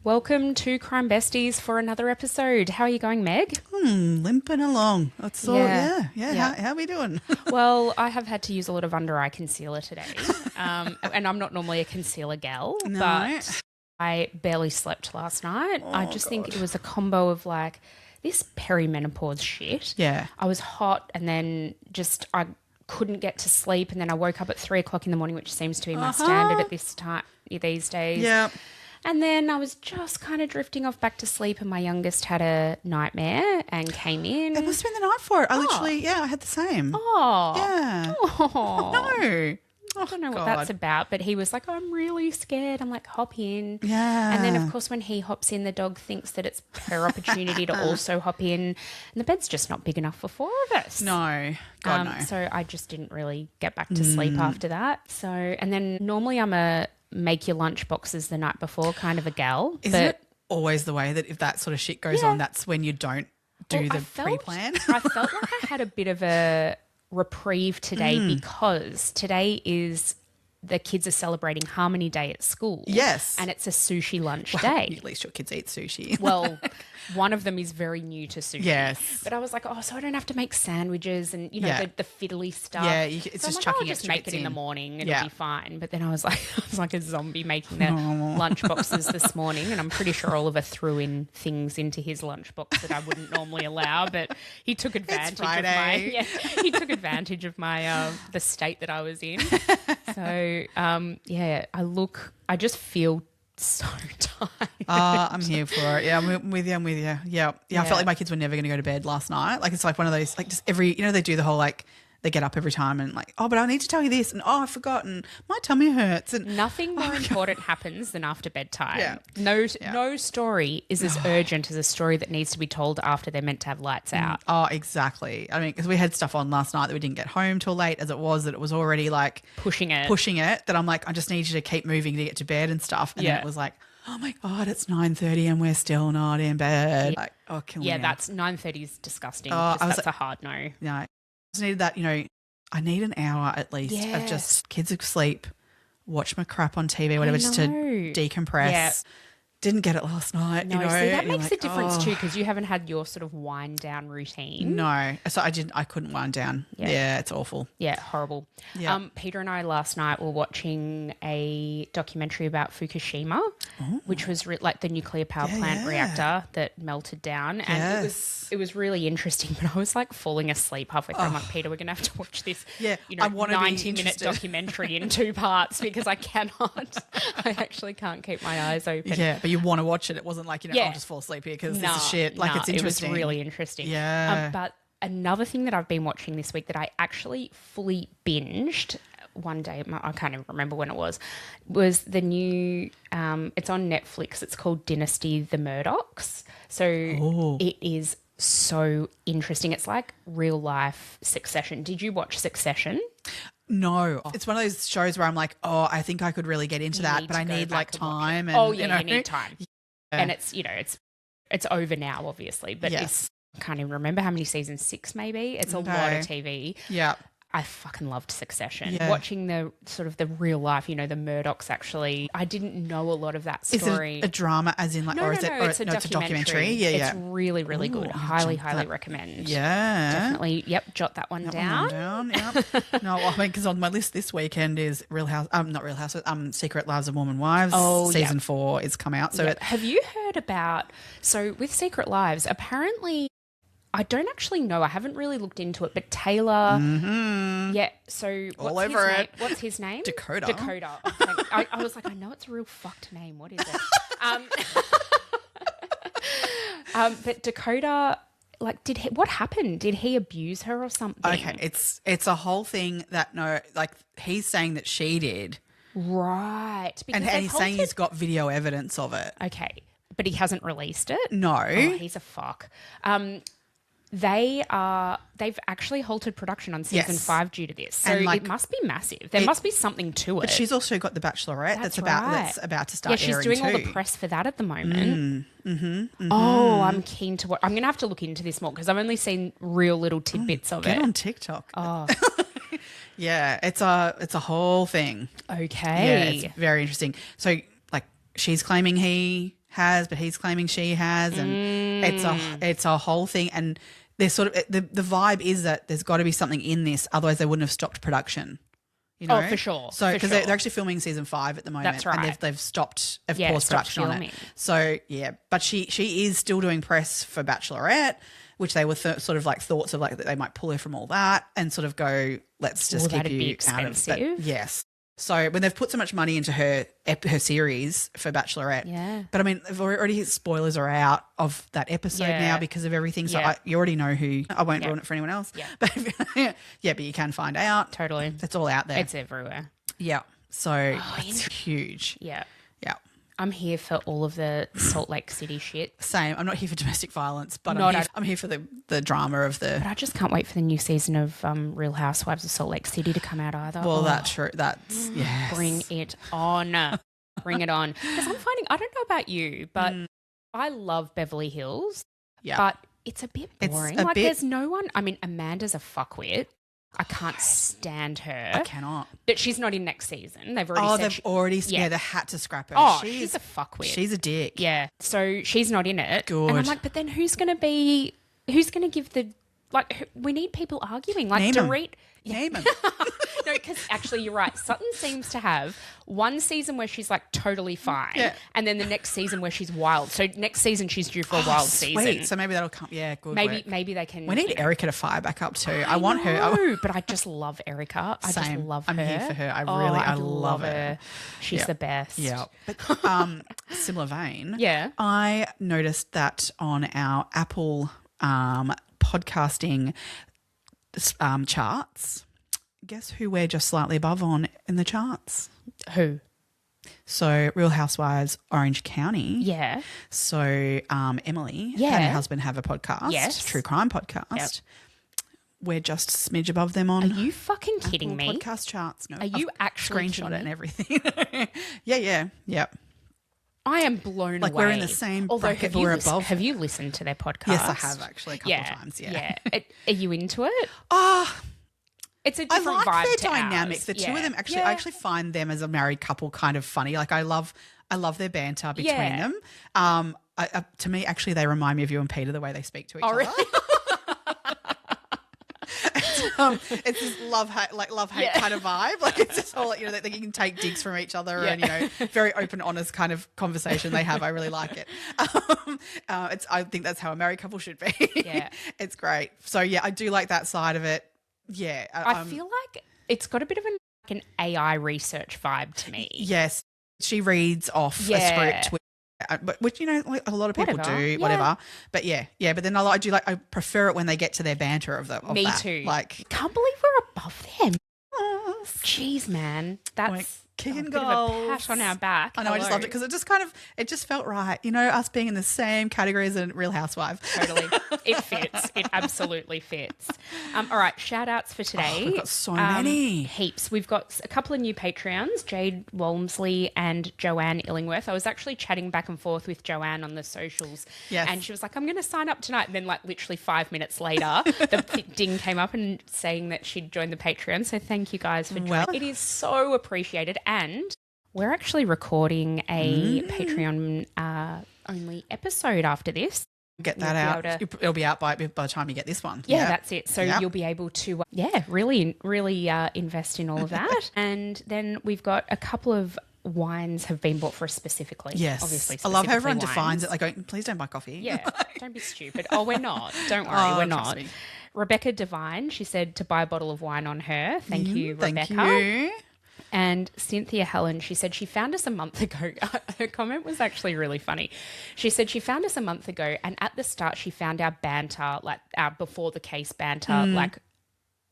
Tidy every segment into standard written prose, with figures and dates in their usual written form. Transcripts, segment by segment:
Welcome to Crime Besties for another episode. How are you going, Meg? Limping along. That's all. Yeah. Yeah. How are we doing? Well, I have had to use a lot of under-eye concealer today. And I'm not normally a concealer gal, but I barely slept last night. I just think it was a combo of like this perimenopause shit. Yeah. I was hot and then I couldn't get to sleep, and then I woke up at 3 o'clock in the morning, which seems to be my standard at this time these days. Yeah. And then I was just kind of drifting off back to sleep, and my youngest had a nightmare and came in. It must have been the night for it. I had the same. Oh. Yeah. Oh. No. I don't know what that's about, but he was like, I'm really scared. I'm like, hop in. Yeah. And then, of course, when he hops in, the dog thinks that it's her opportunity to also hop in. And the bed's just not big enough for four of us. No. God, no. So I just didn't really get back to sleep after that. So, and then normally I'm a make your lunch boxes the night before kind of a gal. Is it always the way that if that sort of shit goes on, that's when you don't do the pre-plan? I felt like I had a bit of a reprieve today because today is the kids are celebrating Harmony Day at school. Yes. And it's a sushi lunch day. At least your kids eat sushi. Well, one of them is very new to sushi. Yes. But I was like, so I don't have to make sandwiches and, the fiddly stuff. Yeah, it's just chucking I'll just make it in the morning. It'll be fine. But then I was like a zombie making the lunch boxes this morning, and I'm pretty sure Oliver threw in things into his lunch box that I wouldn't normally allow, but he took advantage of my the state that I was in. So I just feel so tired. I'm here for it. Yeah, I'm with you. Yeah. I felt like my kids were never going to go to bed last night. Like, it's like one of those, like, just every, they do the whole, like, they get up every time and like, but I need to tell you this, and I forgot, and my tummy hurts. And nothing more important happens than after bedtime. Yeah. No story is as urgent as a story that needs to be told after they're meant to have lights out. Oh, exactly. I mean, because we had stuff on last night that we didn't get home till late, as it was already like pushing it. That I'm like, I just need you to keep moving to get to bed and stuff. And then it was like, oh my God, it's 9:30 and we're still not in bed. Yeah. Like, kill me. Yeah, that's 9:30 is disgusting. That's a hard no. No. I just needed that, I need an hour at least of just kids asleep, watch my crap on TV, whatever, just to decompress. Yeah. Didn't get it last night. No, see, that makes a difference too, because you haven't had your sort of wind down routine. No, so I couldn't wind down. Yeah, it's awful. Yeah, horrible. Yeah. Peter and I last night were watching a documentary about Fukushima, which was like the nuclear power plant reactor that melted down, and it was really interesting. But I was like falling asleep halfway through. I'm like, Peter, we're gonna have to watch this. Yeah, I want 90-minute documentary in 2 parts because I cannot. I actually can't keep my eyes open. Yeah, but you want to watch it. It wasn't like, I'll just fall asleep here because this is shit. Like, it's interesting. It was really interesting. Yeah. But another thing that I've been watching this week that I actually fully binged one day, I can't even remember when it was the new, it's on Netflix. It's called Dynasty The Murdochs. So it is so interesting. It's like real life Succession. Did you watch Succession? No, it's one of those shows where I'm like, I think I could really get into that, but I need like time. And, you need time. Yeah. And it's, it's over now, obviously, but I can't even remember how many seasons, 6 maybe. It's a lot of TV. Yeah. I fucking loved Succession. Yeah. Watching the sort of the real life, the Murdochs actually. I didn't know a lot of that story. Is it a drama as in like, no, or is it? No, it's a documentary. Yeah. It's really, really good. Highly recommend. Yeah. Definitely. Yep. Jot that one down. Yep. No, I mean, because on my list this weekend is not Real House, Secret Lives of Mormon Wives. Season 4 is come out. So have you heard about? So with Secret Lives, apparently. I don't actually know. I haven't really looked into it, but Taylor, so what's his name? Dakota. I was like, I know it's a real fucked name. What is it? But Dakota, like, what happened? Did he abuse her or something? Okay, it's a whole thing that he's saying that she did. Right. And he's saying he's got video evidence of it. Okay. But he hasn't released it? No. Oh, he's a fuck. They've actually halted production on season 5 due to this. So it must be massive. There must be something to it. But she's also got The Bachelorette that's about to start airing too. Yeah, she's doing all the press for that at the moment. Oh, I'm keen to watch. I'm going to have to look into this more because I've only seen real little tidbits of it. Get on TikTok. Oh. Yeah, it's a whole thing. Okay. Yeah, it's very interesting. So, like, she's claiming he has, but he's claiming she has, and it's a whole thing. And there's sort of the vibe is that there's got to be something in this, otherwise they wouldn't have stopped production. You know? Oh, for sure. So because they're actually filming season 5 at the moment, That's right. and they've stopped, paused production on it. So yeah, but she is still doing press for Bachelorette, which they were sort of like thoughts of like that they might pull her from all that and sort of go, let's just keep you out of it. Yes. So when they've put so much money into her series for Bachelorette, but I mean, already spoilers are out of that episode now because of everything. So you already know who. I won't ruin it for anyone else. Yeah, but but you can find out. Totally, it's all out there. It's everywhere. Yeah, so it's huge. Yeah, yeah. I'm here for all of the Salt Lake City shit. Same. I'm not here for domestic violence, but I'm here for the drama of the. But I just can't wait for the new season of Real Housewives of Salt Lake City to come out either. Well, that's true. That's yes. Bring it on. Bring it on. Because I'm finding, I don't know about you, but I love Beverly Hills. Yeah. But it's a bit boring. There's no one. I mean, Amanda's a fuckwit. I can't stand her. I cannot. But she's not in next season. They've already said they had to scrap her. Oh, she's a fuckwit. She's a dick. Yeah. So she's not in it. Good. And I'm like, but then who's going to give the, like, we need people arguing. Like, Name Dorit. Name him. No, because actually you're right. Sutton seems to have one season where she's like totally fine and then the next season where she's wild. So next season she's due for a wild season. So maybe that'll come. Yeah, good Maybe they can. We need Erica to fire back up too. I want her. But I just love Erica. I just love her. I'm here for her. I love her. She's the best. Yeah. But similar vein. Yeah. I noticed that on our Apple podcasting charts, guess who we're just slightly above on in the charts? Who? So Real Housewives Orange County. Yeah. So Emily and her husband have a podcast, true crime podcast. Yep. We're just a smidge above them on. Are you fucking kidding me? Podcast charts. No. Are you actually screenshot it and everything? Yeah. I am blown away. Like we're in the same bracket, but we're above. Have you listened to their podcast? Yes, I have actually a couple of times. Yeah. Are you into it? It's a different vibe. I like their to dynamic. Ours. The two of them actually, I actually find them as a married couple kind of funny. Like I love their banter between them. To me, actually, they remind me of you and Peter the way they speak to each other. Really? It's this love-hate kind of vibe. Like it's this whole, that you can take digs from each other and, very open, honest kind of conversation they have. I really like it. I think that's how a married couple should be. Yeah. It's great. So, yeah, I do like that side of it. Yeah. I feel like it's got a bit of an AI research vibe to me. Yes. She reads off a script, which like a lot of people do, whatever. But but then I prefer it when they get to their banter of Me that. too. Like, can't believe we're above them. Jeez, man, that's kicking a bit goals. of a pat on our back. I know. I just loved it because it just felt right. Us being in the same category as a Real Housewife. Totally, it fits. It absolutely fits. All right, shout outs for today. We've got so many. Heaps. We've got a couple of new Patreons, Jade Walmsley and Joanne Illingworth. I was actually chatting back and forth with Joanne on the socials, and she was like, "I'm going to sign up tonight." And then, like literally 5 minutes later, the ding came up and saying that she'd joined the Patreon. So thank you guys for joining. It is so appreciated. And we're actually recording a Patreon only episode after this. Get that out. It'll be out by the time you get this one. Yeah, that's it. So you'll be able to, really invest in all of that. And then we've got a couple of wines have been bought for us specifically. Yes. Obviously, I love how everyone defines it. Like, please don't buy coffee. Yeah, don't be stupid. Oh, we're not. Don't worry, we're not. Me. Rebecca Devine, she said to buy a bottle of wine on her. Thank you, Rebecca. Thank you. And Cynthia Helen, she said she found us a month ago. Her comment was actually really funny. She said she found us a month ago, and at the start she found our banter, like our before the case banter, like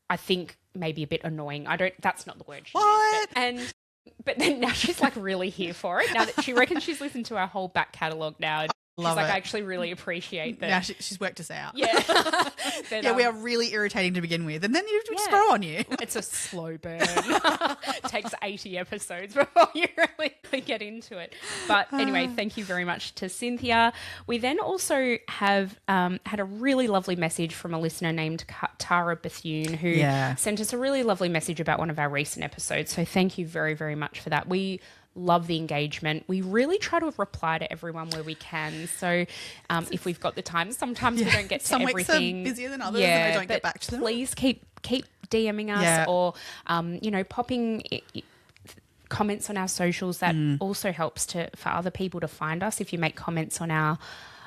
I think maybe a bit annoying. That's not the word she used. But then now she's like really here for it. Now that she reckons she's listened to our whole back catalogue now. She's like, I actually really appreciate that. Now she's worked us out. Yeah. We are really irritating to begin with. And then you just grow on you. It's a slow burn. It takes 80 episodes before you really get into it. But anyway, thank you very much to Cynthia. We then also have had a really lovely message from a listener named Tara Bethune who sent us a really lovely message about one of our recent episodes. So thank you very, very much for that. We love the engagement. We really try to reply to everyone where we can. So if we've got the time, sometimes we don't get to Some everything. weeks are busier than others and we don't get back to them. Please keep DMing us or, popping comments on our socials. That also helps for other people to find us. If you make comments on our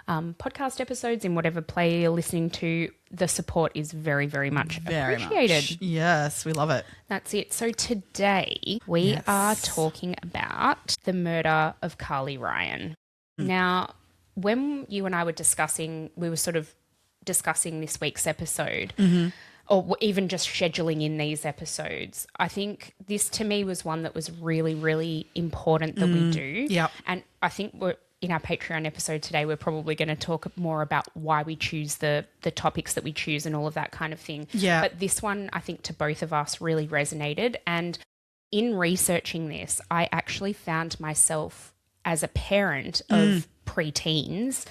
podcast episodes in whatever play you're listening to, the support is very, very much appreciated. Yes, we love it. That's it. So today we are talking about the murder of Carly Ryan. Now, when you and I were discussing, we were sort of discussing this week's episode, or even just scheduling in these episodes, I think this to me was one that was really, really important that we do. Yep. And I think in our Patreon episode today, we're probably going to talk more about why we choose the topics that we choose and all of that kind of thing. Yeah. But this one, I think, to both of us really resonated. And in researching this, I actually found myself as a parent of preteens,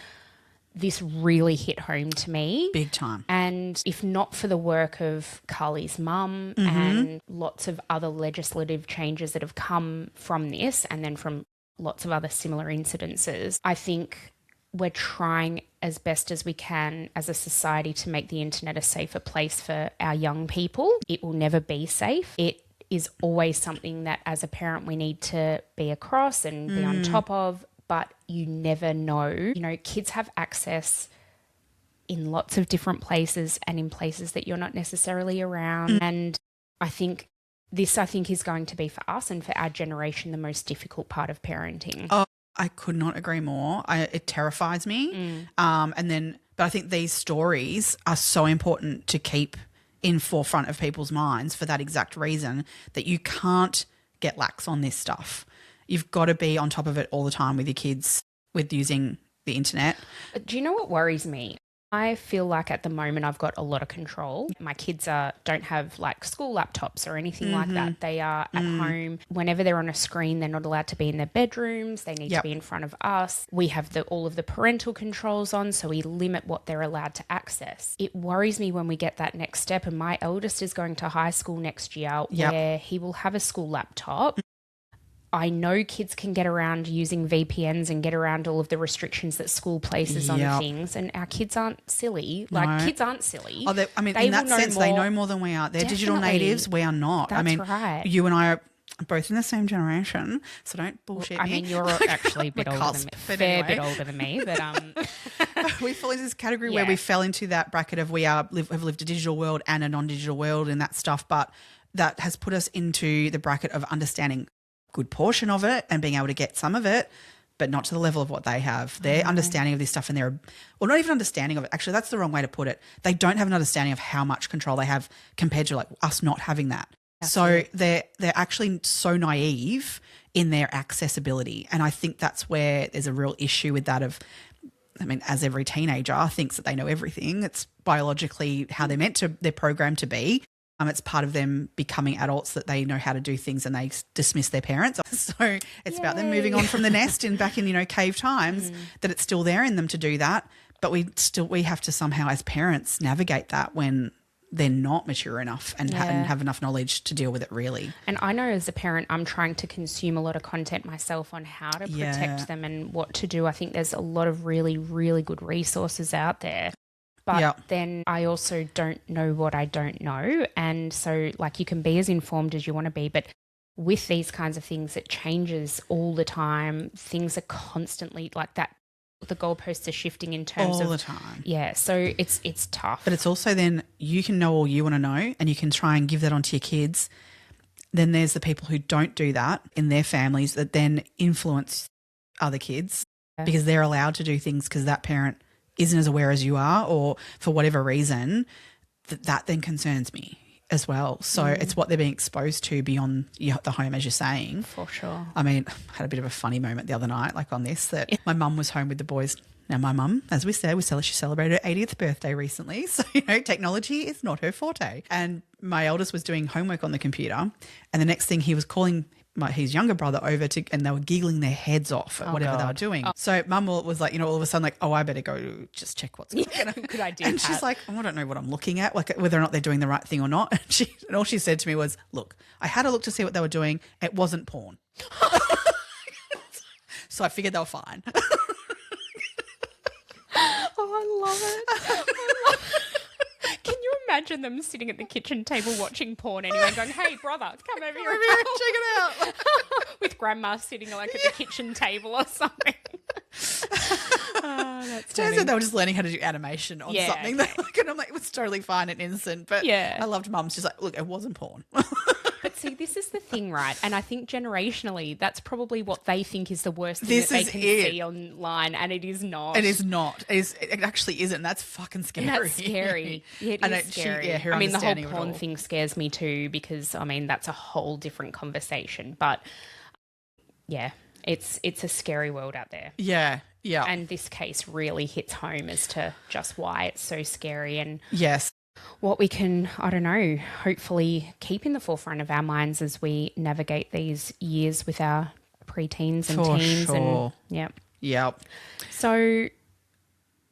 this really hit home to me. Big time. And if not for the work of Carly's mum and lots of other legislative changes that have come from this and then from lots of other similar incidences, I think we're trying as best as we can as a society to make the internet a safer place for our young people. It will never be safe. It is always something that as a parent we need to be across and be on top of, but you never know. You know, kids have access in lots of different places and in places that you're not necessarily around. And I think this, is going to be for us and for our generation the most difficult part of parenting. Oh, I could not agree more. It terrifies me. But I think these stories are so important to keep in forefront of people's minds for that exact reason, that you can't get lax on this stuff. You've got to be on top of it all the time with your kids, with using the internet. But do you know what worries me? I feel like at the moment I've got a lot of control. My kids don't have like school laptops or anything like that. They are at home. Whenever they're on a screen, they're not allowed to be in their bedrooms. They need to be in front of us. We have all of the parental controls on, so we limit what they're allowed to access. It worries me when we get that next step, and my eldest is going to high school next year where he will have a school laptop. I know kids can get around using VPNs and get around all of the restrictions that school places on things, and our kids aren't silly. Kids aren't silly. Oh, in that sense, they know more than we are. They're digital natives. We are not. That's right. You and I are both in the same generation, so don't bullshit me. I mean, you're actually a bit older than me. Fair bit older than me, but we fall into this category where we fell into that bracket of have lived a digital world and a non-digital world and that stuff, but that has put us into the bracket of understanding good portion of it and being able to get some of it, but not to the level of what they have. Their understanding of this stuff, and not even understanding of it. Actually, that's the wrong way to put it. They don't have an understanding of how much control they have compared to like us not having that. Absolutely. So they're actually so naive in their accessibility. And I think that's where there's a real issue with that as every teenager thinks that they know everything. It's biologically how they're programmed to be. It's part of them becoming adults that they know how to do things and they dismiss their parents. So it's about them moving on from the nest and back in, cave times, that it's still there in them to do that. But we have to somehow as parents navigate that when they're not mature enough and have enough knowledge to deal with it really. And I know as a parent I'm trying to consume a lot of content myself on how to protect them and what to do. I think there's a lot of really, really good resources out there. But then I also don't know what I don't know. And so you can be as informed as you want to be, but with these kinds of things, it changes all the time. Things are constantly like that. The goalposts are shifting in terms of all the time. Yeah. So it's tough. But it's also then you can know all you want to know and you can try and give that on to your kids. Then there's the people who don't do that in their families that then influence other kids because they're allowed to do things because that parent isn't as aware as you are, or for whatever reason, that then concerns me as well. So it's what they're being exposed to beyond the home, as you're saying. For sure. I mean, I had a bit of a funny moment the other night, on this, that my mum was home with the boys. Now, my mum, as we said, she celebrated her 80th birthday recently. So, technology is not her forte. And my eldest was doing homework on the computer. And the next thing he was calling his younger brother over and they were giggling their heads off at whatever they were doing. So mum was like, all of a sudden I better go just check what's going on. Good idea. And she's like, I don't know what I'm looking at, whether or not they're doing the right thing or not. And all she said to me was, look, I had a look to see what they were doing. It wasn't porn. So I figured they were fine. Oh, I love it. Can you imagine them sitting at the kitchen table watching porn anyway and going, hey, brother, come over here and Check it out. with grandma sitting like at the kitchen table or something. Oh, that's Turns funny. out they were just learning how to do animation on something. Okay. And I'm like, it was totally fine and innocent. But Yeah. I loved mum's just like, look, it wasn't porn. But see, this is the thing, right? And I think generationally, that's probably what they think is the worst thing This that they is can it. see online, and it is not. It is not. It actually isn't. That's fucking scary. And that's scary. It is scary. her I mean, the whole understanding of it porn all. thing scares me too because, I mean, that's a whole different conversation. But, yeah, it's a scary world out there. Yeah. Yeah. And this case really hits home as to just why it's so scary and yes. what we can, I don't know, hopefully keep in the forefront of our minds as we navigate these years with our preteens and For teens. sure. And, yeah. Yep. So,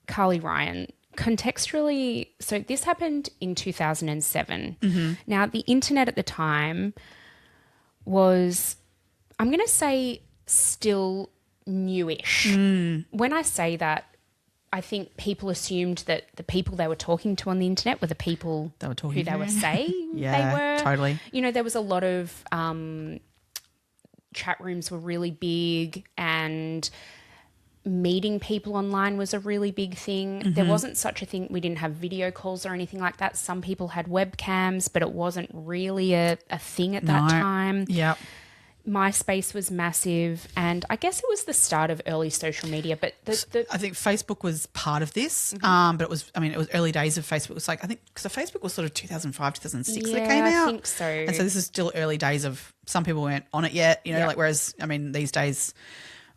Carly Ryan, contextually, so this happened in 2007. Mm-hmm. Now, the internet at the time was, I'm going to say, still newish. When I say that, I think people assumed that the people they were talking to on the internet were the people They were talking who they to. were saying Yeah, they were. totally. You know, there was a lot of chat rooms were really big, and meeting people online was a really big thing. There wasn't such a thing. We didn't have video calls or anything like that. Some people had webcams, but it wasn't really a thing at that time. Yep. MySpace was massive, and I guess it was the start of early social media. But I think Facebook was part of this, but it was early days of Facebook. It was like, I think, because Facebook was sort of 2005, 2006 that it came out. I think so. And so this is still early days of, some people weren't on it yet, you know, Yep. like, whereas, I mean, these days,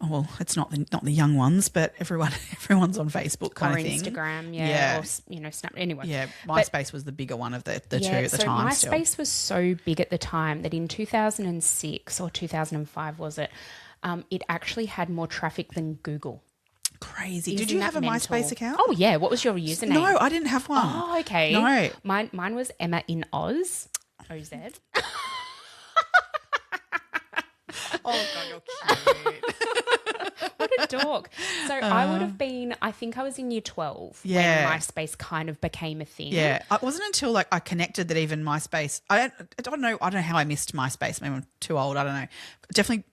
oh, well, it's not the young ones, but everyone's on Facebook kind or of thing. Instagram, Yeah. or Snap. Anyway, Yeah, MySpace was the bigger one of the two at the time. MySpace was so big at the time that in 2006 or 2005 was it? It actually had more traffic than Google. Crazy. Isn't Did you that have a mental? MySpace account? Oh yeah. What was your username? No, I didn't have one. Oh, okay. No. Mine was Emma in Oz. OZ. Oh God, you're cute. What a dork. So I would have been, I think I was in year 12 Yeah. when MySpace kind of became a thing. Yeah, it wasn't until like I connected that even MySpace. I don't know how I missed MySpace. Maybe I'm too old. I don't know. Definitely,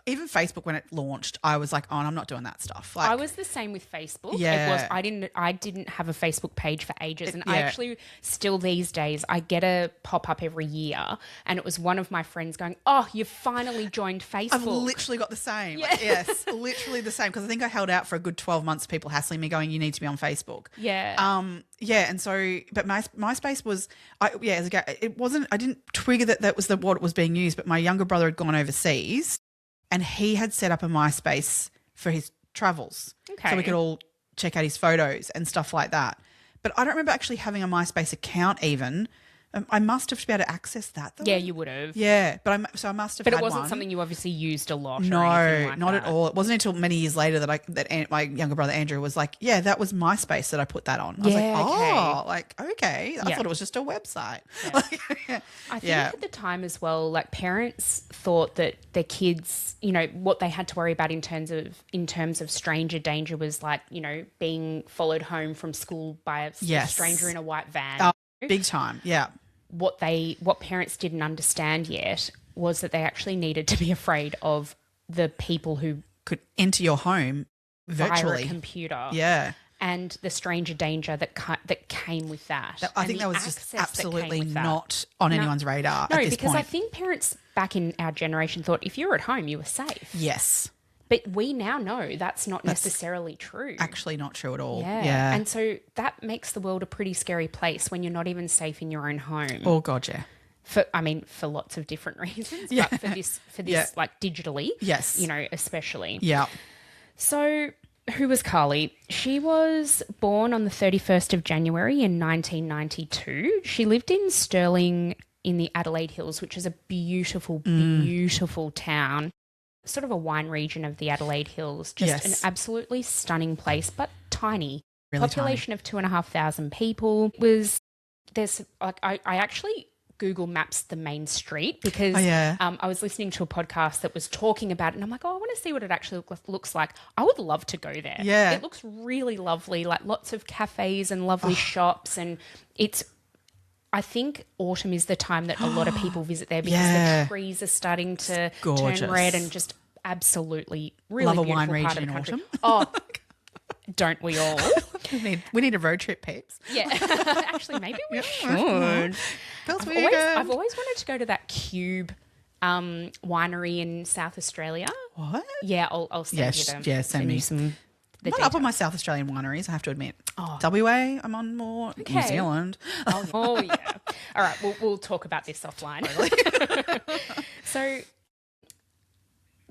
even Facebook when it launched, I was like, oh, I'm not doing that stuff. Like, I was the same with Facebook. Yeah. It was I didn't have a Facebook page for ages, and I Yeah. actually still these days I get a pop up every year, and it was one of my friends going, "Oh, you've finally joined Facebook." I've literally got the same. Yeah. Like, yes, literally the same. Because I think I held out for a good 12 months. People hassling me, going, "You need to be on Facebook." Yeah. Yeah, and so, but MySpace was, as a guy, it wasn't. I didn't trigger that was what it was being used. But my younger brother had gone overseas, and he had set up a MySpace for his travels, Okay. so we could all check out his photos and stuff like that. But I don't remember actually having a MySpace account even. I must have to be able to access that though. Yeah, you would have. Yeah, but I must have But had it wasn't one. something you obviously used a lot. No, or anything like not that. at all. It wasn't until many years later that my younger brother Andrew was like, "Yeah, that was MySpace that I put that on." I was Yeah, like, "Oh, okay." I Yeah. thought it was just a website. Yeah. I think at the time as well, like parents thought that their kids, you know, what they had to worry about in terms of stranger danger was like, you know, being followed home from school by a Yes. stranger in a white van. Big time. Yeah. What parents didn't understand yet was that they actually needed to be afraid of the people who Could enter your home via virtually. a computer. Yeah. And the stranger danger that came with that. I And think the that was just access that came absolutely with that. not on anyone's radar No, at this because point. I think parents back in our generation thought if you were at home, you were safe. Yes. But we now know that's not necessarily true. Actually not true at all. Yeah. Yeah. And so that makes the world a pretty scary place when you're not even safe in your own home. Oh God, yeah. For lots of different reasons. Yeah. But for this Yeah. like digitally. Yes. You know, especially. Yeah. So who was Carly? She was born on the 31st of January in 1992. She lived in Stirling in the Adelaide Hills, which is a beautiful, beautiful town. Sort of a wine region of the Adelaide Hills. Just an absolutely stunning place, but tiny. Really Population of 2,500 people. I actually Google Maps the main street because I was listening to a podcast that was talking about it, and I'm like, I want to see what it actually looks like. I would love to go there. Yeah. It looks really lovely, like lots of cafes and lovely shops, and I think autumn is the time that a lot of people visit there because the trees are starting to turn red and just absolutely really love a beautiful wine part region of the in country. autumn. Oh, don't we all? we need a road trip, peeps. Yeah. Actually, maybe we should. I've always wanted to go to that Cube winery in South Australia. What? Yeah, I'll send you them. Yeah, send me some. I'm not up on my South Australian wineries, I have to admit. WA, I'm on more. New Zealand. Oh yeah. All right, we'll talk about this offline. So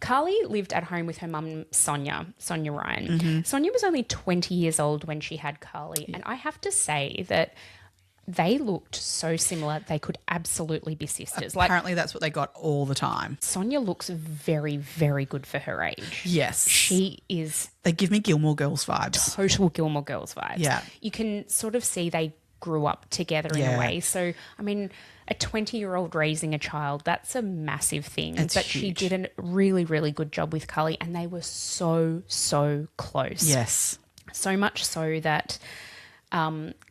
Carly lived at home with her mum, Sonia Ryan. Mm-hmm. Sonia was only 20 years old when she had Carly. And I have to say that they looked so similar. They could absolutely be sisters. Apparently that's what they got all the time. Sonia looks very, very good for her age. Yes. She is... They give me Gilmore Girls vibes. Total Gilmore Girls vibes. Yeah. You can sort of see they grew up together in a way. So, I mean... A 20-year-old raising a child, that's a massive thing. It's but huge. she did a really, really good job with Carly, and they were so, so close. Yes. So much so that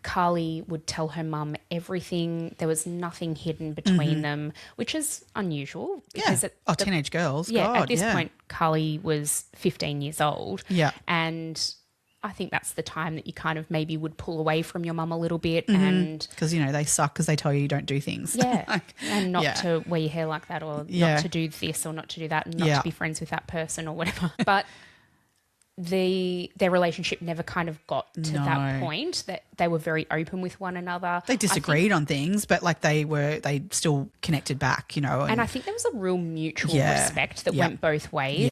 Carly would tell her mum everything. There was nothing hidden between them, which is unusual. Because teenage girls. Yeah, God, at this point, Carly was 15 years old. Yeah. And I think that's the time that you kind of maybe would pull away from your mum a little bit and... Because, they suck because they tell you don't do things. Yeah, and not to wear your hair like that or not to do this or not to do that and not to be friends with that person or whatever. But their relationship never kind of got to that point, that they were very open with one another. They disagreed on things, but they still connected back, And I think there was a real mutual respect that went both ways. Yeah.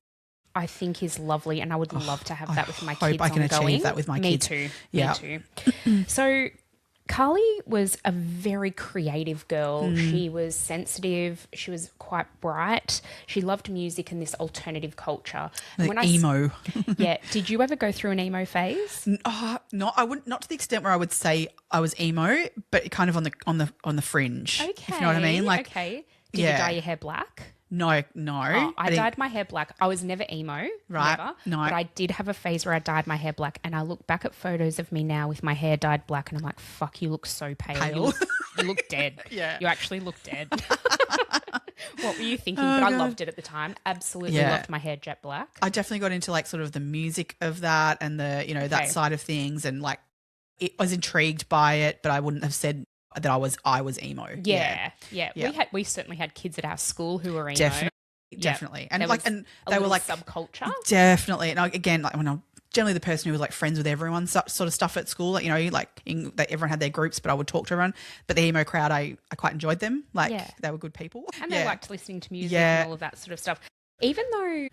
I think is lovely, and I would love to have that with my kids. I can ongoing. achieve that with my kids. Me too. Yeah. Me too. So Carly was a very creative girl. She was sensitive. She was quite bright. She loved music and this alternative culture. Emo. Yeah. Did you ever go through an emo phase? No, I wouldn't. Not to the extent where I would say I was emo, but kind of on the fringe. Okay. If you know what I mean. Did you dye your hair black? No. I dyed my hair black. I was never emo, right? Never, no, but I did have a phase where I dyed my hair black, and I look back at photos of me now with my hair dyed black, and I'm like, "Fuck, you look so pale. You look dead. Yeah, you actually look dead." What were you thinking? But I loved it at the time. Absolutely loved my hair jet black. I definitely got into sort of the music of that and the that side of things, and I was intrigued by it, but I wouldn't have said that I was emo. Yeah. We certainly had kids at our school who were emo. Definitely. And and they were subculture. Definitely. And again, when I'm generally the person who was friends with everyone, sort of stuff at school, everyone had their groups, but I would talk to everyone. But the emo crowd, I quite enjoyed them. They were good people. And they liked listening to music and all of that sort of stuff. Even though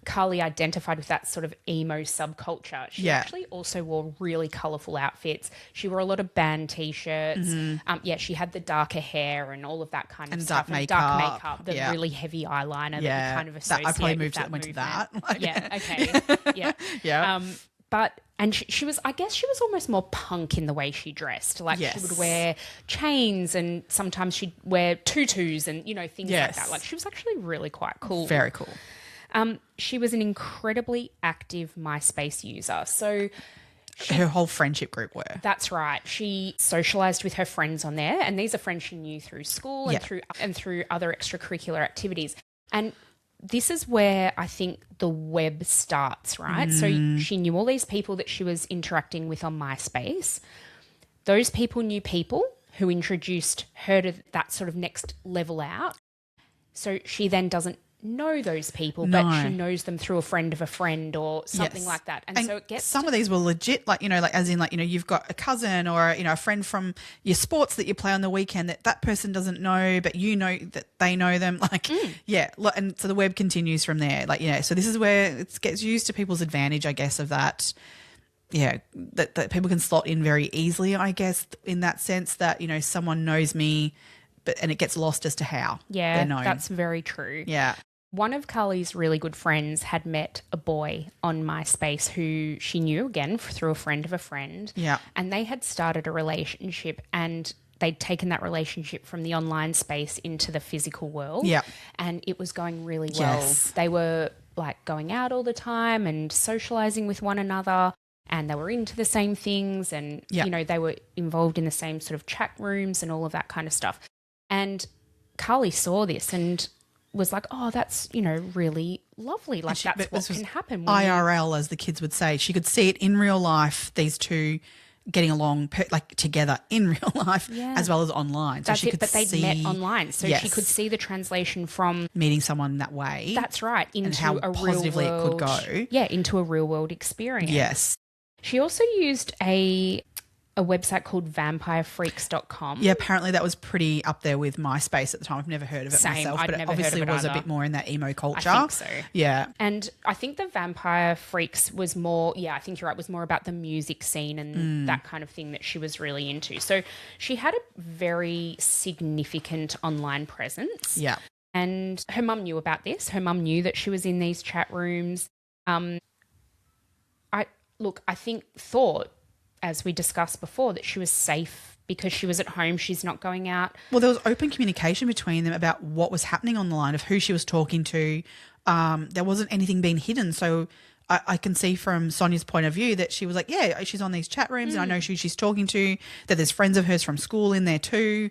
Carly identified with that sort of emo subculture, she actually also wore really colourful outfits. She wore a lot of band T-shirts. She had the darker hair and all of that kind of stuff. And dark makeup, the really heavy eyeliner that you kind of associate I probably with that went to that. Yeah. And she was, I guess she was almost more punk in the way she dressed. She would wear chains and sometimes she'd wear tutus and, things like that. She was actually really quite cool. Very cool. She was an incredibly active MySpace user. So her whole friendship group were. That's right. She socialised with her friends on there, and these are friends she knew through school and through other extracurricular activities. And this is where I think the web starts, right? So she knew all these people that she was interacting with on MySpace. Those people knew people who introduced her to that sort of next level out. So she then doesn't know those people, but she knows them through a friend of a friend or something like that. And so it gets some of these were legit, you've got a cousin or a friend from your sports that you play on the weekend that person doesn't know, but you know that they know them. And so the web continues from there. So this is where it gets used to people's advantage, I guess, of that. Yeah, that people can slot in very easily, I guess, in that sense that someone knows me, and it gets lost as to how they're known. That's very true. Yeah. One of Carly's really good friends had met a boy on MySpace who she knew, again, through a friend of a friend. Yeah. And they had started a relationship, and they'd taken that relationship from the online space into the physical world. Yeah. And it was going really well. Yes. They were like going out all the time and socializing with one another, and they were into the same things, and, Yeah. you know, they were involved in the same sort of chat rooms and all of that kind of stuff. And Carly saw this and was like, oh, that's, you know, really lovely. Like, that's what can happen. IRL, as the kids would say. She could see it in real life, these two getting along like together in real life as well as online. So that's she could but they'd see, met online. So yes, she could see the translation from meeting someone that way. That's right. Into and how a positively real world, it could go. Yeah, into a real world experience. Yes. She also used a website called vampirefreaks.com. Yeah, apparently that was pretty up there with MySpace at the time. I've never heard of it Same. myself, I'd but it never obviously heard of it was a either. bit more in that emo culture. I think so. Yeah. And I think the Vampire Freaks was more, I think you're right, was more about the music scene and that kind of thing that she was really into. So she had a very significant online presence. Yeah. And her mum knew about this. Her mum knew that she was in these chat rooms. I thought, as we discussed before, that she was safe because she was at home. She's not going out. Well, there was open communication between them about what was happening on the line, of who she was talking to. There wasn't anything being hidden. So I can see from Sonia's point of view that she was like, yeah, she's on these chat rooms and I know who she's talking to, that there's friends of hers from school in there too,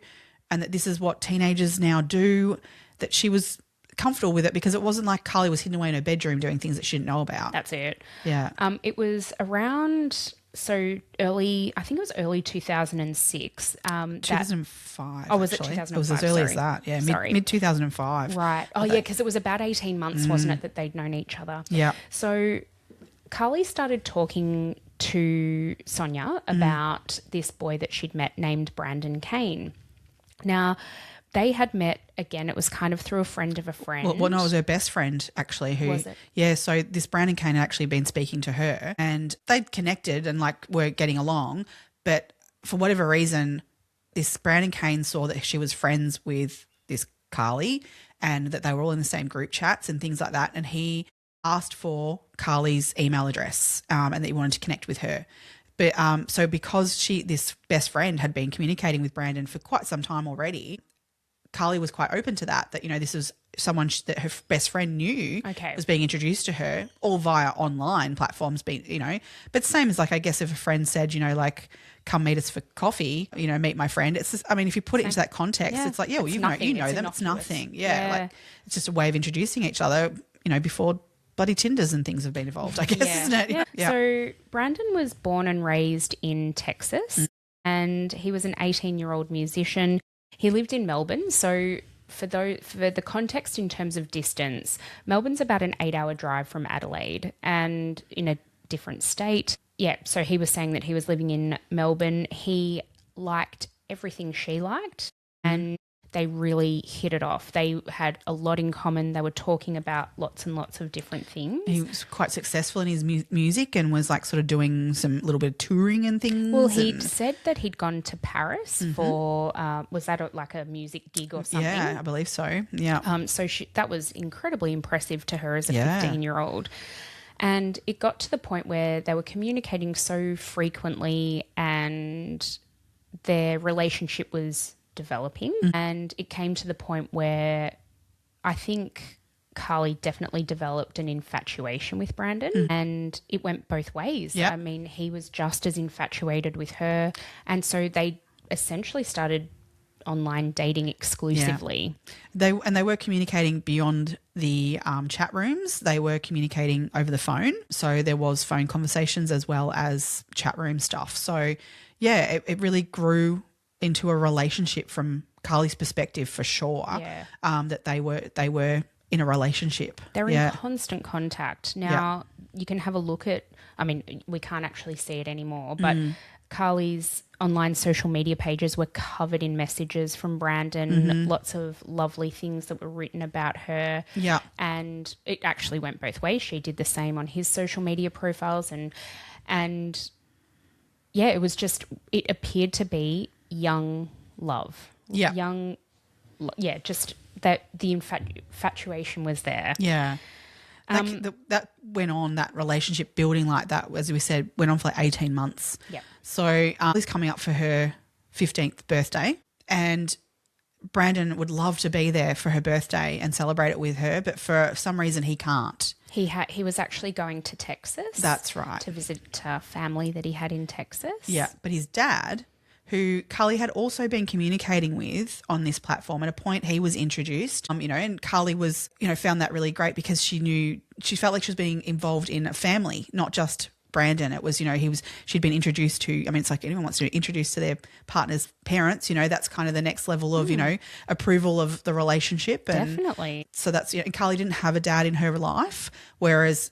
and that this is what teenagers now do, that she was comfortable with it because it wasn't like Carly was hidden away in her bedroom doing things that she didn't know about. That's it. Yeah. It was around... So early, I think it was early 2006. 2005. Oh, was actually. it 2005? It was as early as Sorry. that. Yeah, Sorry. mid 2005. Right. Oh, yeah, because it was about 18 months, wasn't it, that they'd known each other. Yeah. So Carly started talking to Sonia about this boy that she'd met named Brandon Kane. Now, they had met, again, it was kind of through a friend of a friend. Well, no, it was her best friend, actually. Who, was it? Yeah, so this Brandon Kane had actually been speaking to her and they'd connected and, like, were getting along. But for whatever reason, this Brandon Kane saw that she was friends with this Carly and that they were all in the same group chats and things like that. And he asked for Carly's email address and that he wanted to connect with her. But so because this best friend had been communicating with Brandon for quite some time already, Carly was quite open to that, you know, this was someone that her best friend knew was being introduced to her, all via online platforms, you know. But same as, like, I guess if a friend said, you know, like, come meet us for coffee, you know, meet my friend. It's just, I mean, if you put it into that context, it's like, yeah, well, you know them. It's nothing. Yeah, like, it's just a way of introducing each other, you know, before bloody Tinders and things have been involved, I guess, isn't it? Yeah. So Brandon was born and raised in Texas and he was an 18-year-old musician. He lived in Melbourne, so for the context in terms of distance, Melbourne's about an 8-hour drive from Adelaide and in a different state. Yeah, so he was saying that he was living in Melbourne. He liked everything she liked and they really hit it off. They had a lot in common. They were talking about lots and lots of different things. He was quite successful in his music and was, like, sort of doing some little bit of touring and things. Well, he'd said that he'd gone to Paris for, was that like a music gig or something? Yeah, I believe so. Yeah. So that was incredibly impressive to her as a 15-year-old. And it got to the point where they were communicating so frequently and their relationship was developing and it came to the point where I think Carly definitely developed an infatuation with Brandon and it went both ways. Yep. I mean, he was just as infatuated with her and so they essentially started online dating exclusively. Yeah. They were communicating beyond the chat rooms. They were communicating over the phone. So there was phone conversations as well as chat room stuff. So, yeah, it really grew into a relationship from Carly's perspective for sure. Yeah. That they were in a relationship. They're in constant contact. Now, you can have a look at, I mean, we can't actually see it anymore, but Carly's online social media pages were covered in messages from Brandon, lots of lovely things that were written about her. Yeah. And it actually went both ways. She did the same on his social media profiles and yeah, it was just, it appeared to be young love. Yeah. Just that the infatuation was there. Yeah. That went on, that relationship building like that, as we said, went on for like 18 months. Yeah. So it's coming up for her 15th birthday, and Brandon would love to be there for her birthday and celebrate it with her, but for some reason he can't. He was actually going to Texas. That's right. To visit family that he had in Texas. Yeah, but his dad, who Carly had also been communicating with on this platform, at a point he was introduced, and Carly was, found that really great because she felt like she was being involved in a family, not just Brandon. It was, she'd been introduced to, it's like anyone wants to be introduced to their partner's parents, that's kind of the next level of, approval of the relationship. And definitely. so that's, and Carly didn't have a dad in her life, whereas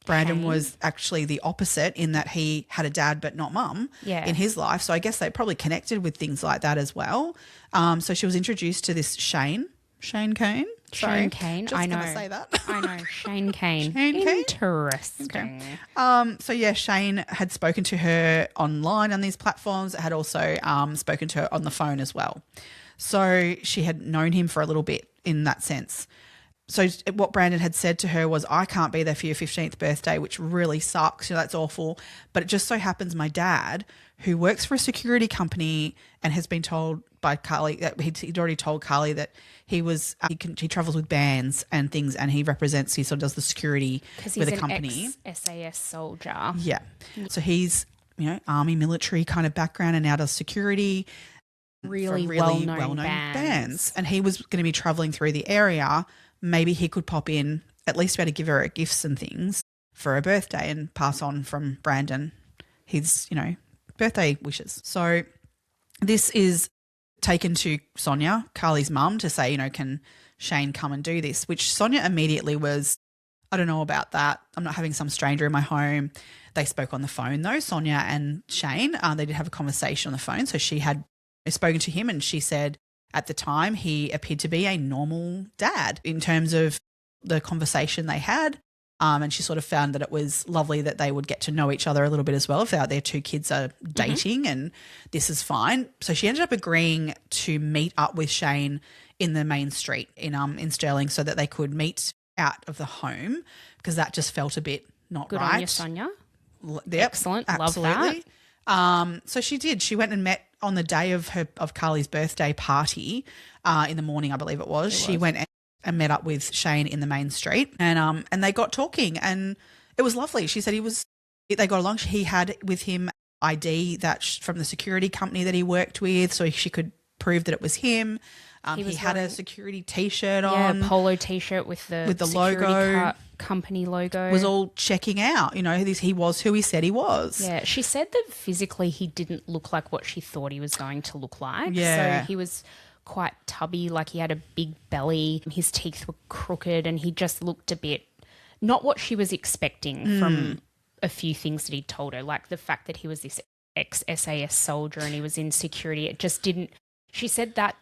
Brandon was actually the opposite in that he had a dad but not mum in his life. So I guess they probably connected with things like that as well. So she was introduced to this Shane Kane. Shane Kane. Just going to say that. I know. Shane Kane. Shane Kane? Interesting. Okay. Shane had spoken to her online on these platforms, had also spoken to her on the phone as well. So she had known him for a little bit in that sense. So what Brandon had said to her was, I can't be there for your 15th birthday, which really sucks. That's awful. But it just so happens my dad, who works for a security company and has been told by Carly that he'd already told Carly that he travels with bands and things, and he sort of does the security with a company. Because he's an ex-SAS soldier. Yeah. So he's, army military kind of background and now does security. Really well-known bands. And he was going to be traveling through the area. Maybe he could pop in, at least be able to give her gifts and things for her birthday and pass on from Brandon his, birthday wishes. So this is taken to Sonia, Carly's mum, to say, can Shane come and do this? Which Sonia immediately was, I don't know about that. I'm not having some stranger in my home. They spoke on the phone though, Sonia and Shane. They did have a conversation on the phone. So she had spoken to him and she said, at the time, he appeared to be a normal dad in terms of the conversation they had. And she sort of found that it was lovely that they would get to know each other a little bit as well if their two kids are dating and this is fine. So she ended up agreeing to meet up with Shane in the main street in Stirling so that they could meet out of the home because that just felt a bit not Good right. on you, Sonia. Yep, excellent. Absolutely. Love that. So she did. She went and met on the day of Carly's birthday party in the morning, I believe it was. She went and met up with Shane in the main street and they got talking and it was lovely. She said they got along. He had with him ID from the security company that he worked with so she could prove that it was him. He had a security T-shirt on. Yeah, polo T-shirt with the logo. Company logo. Was all checking out. He was who he said he was. Yeah, she said that physically he didn't look like what she thought he was going to look like. Yeah. So he was quite tubby, like he had a big belly. His teeth were crooked and he just looked a bit not what she was expecting from a few things that he'd told her, like the fact that he was this ex-SAS soldier and he was in security. It just didn't – she said that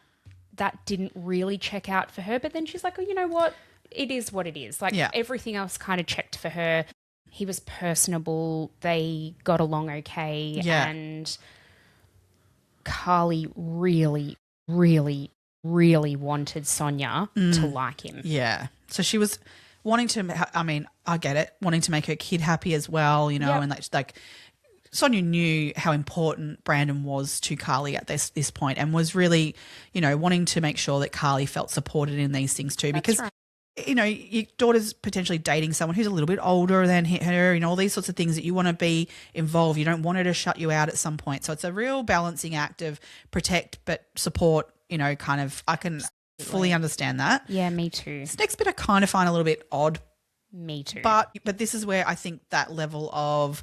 didn't really check out for her. But then she's like, oh, you know what? It is what it is. Like everything else kind of checked for her. He was personable. They got along okay. Yeah. And Carly really, really, really wanted Sonia to like him. Yeah. So she was wanting to, I get it, wanting to make her kid happy as well, and like Sonia knew how important Brandon was to Carly at this point and was really, wanting to make sure that Carly felt supported in these things too. Because, your daughter's potentially dating someone who's a little bit older than her, all these sorts of things that you want to be involved. You don't want her to shut you out at some point. So it's a real balancing act of protect but support, kind of, I can fully understand that. Yeah, me too. This next bit I kind of find a little bit odd. Me too. But this is where I think that level of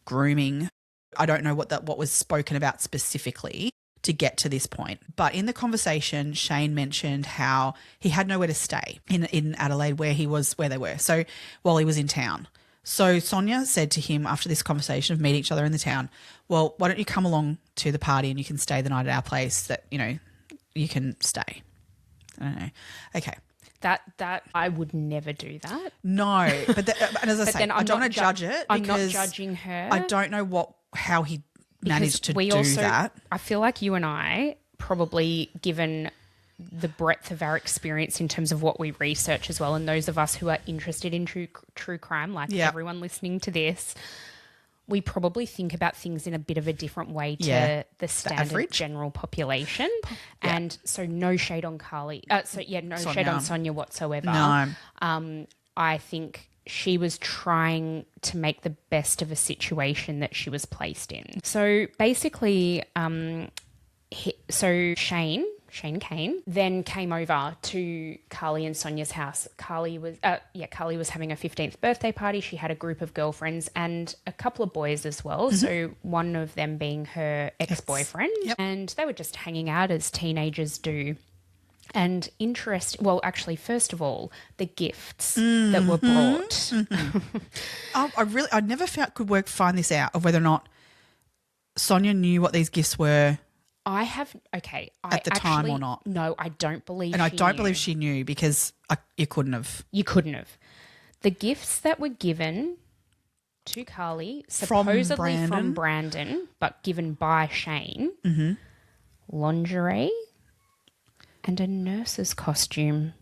grooming, I don't know what was spoken about specifically to get to this point. But in the conversation, Shane mentioned how he had nowhere to stay in Adelaide where they were. So while he was in town. So Sonia said to him after this conversation of meeting each other in the town, well, why don't you come along to the party and you can stay the night at our place that, you can stay. I don't know. Okay. That I would never do that. No, but as I say, I don't want to judge it. I'm not judging her. I don't know how he managed to do that. I feel like you and I, probably given the breadth of our experience in terms of what we research as well, and those of us who are interested in true crime, like everyone listening to this, we probably think about things in a bit of a different way to the standard average general population. Yeah. And so no shade on Carly. No Sonia. shade on Sonia whatsoever. No. I think she was trying to make the best of a situation that she was placed in. So basically, Shane Kane then came over to Carly and Sonia's house. Carly was having a 15th birthday party. She had a group of girlfriends and a couple of boys as well. So one of them being her ex-boyfriend. Yep. And they were just hanging out as teenagers do. And first of all, the gifts that were brought. I never find this out of whether or not Sonia knew what these gifts were at the time or not. No, I don't believe and I don't believe she knew because you couldn't have. You couldn't have. The gifts that were given to Carly, supposedly from Brandon, but given by Shane, lingerie and a nurse's costume.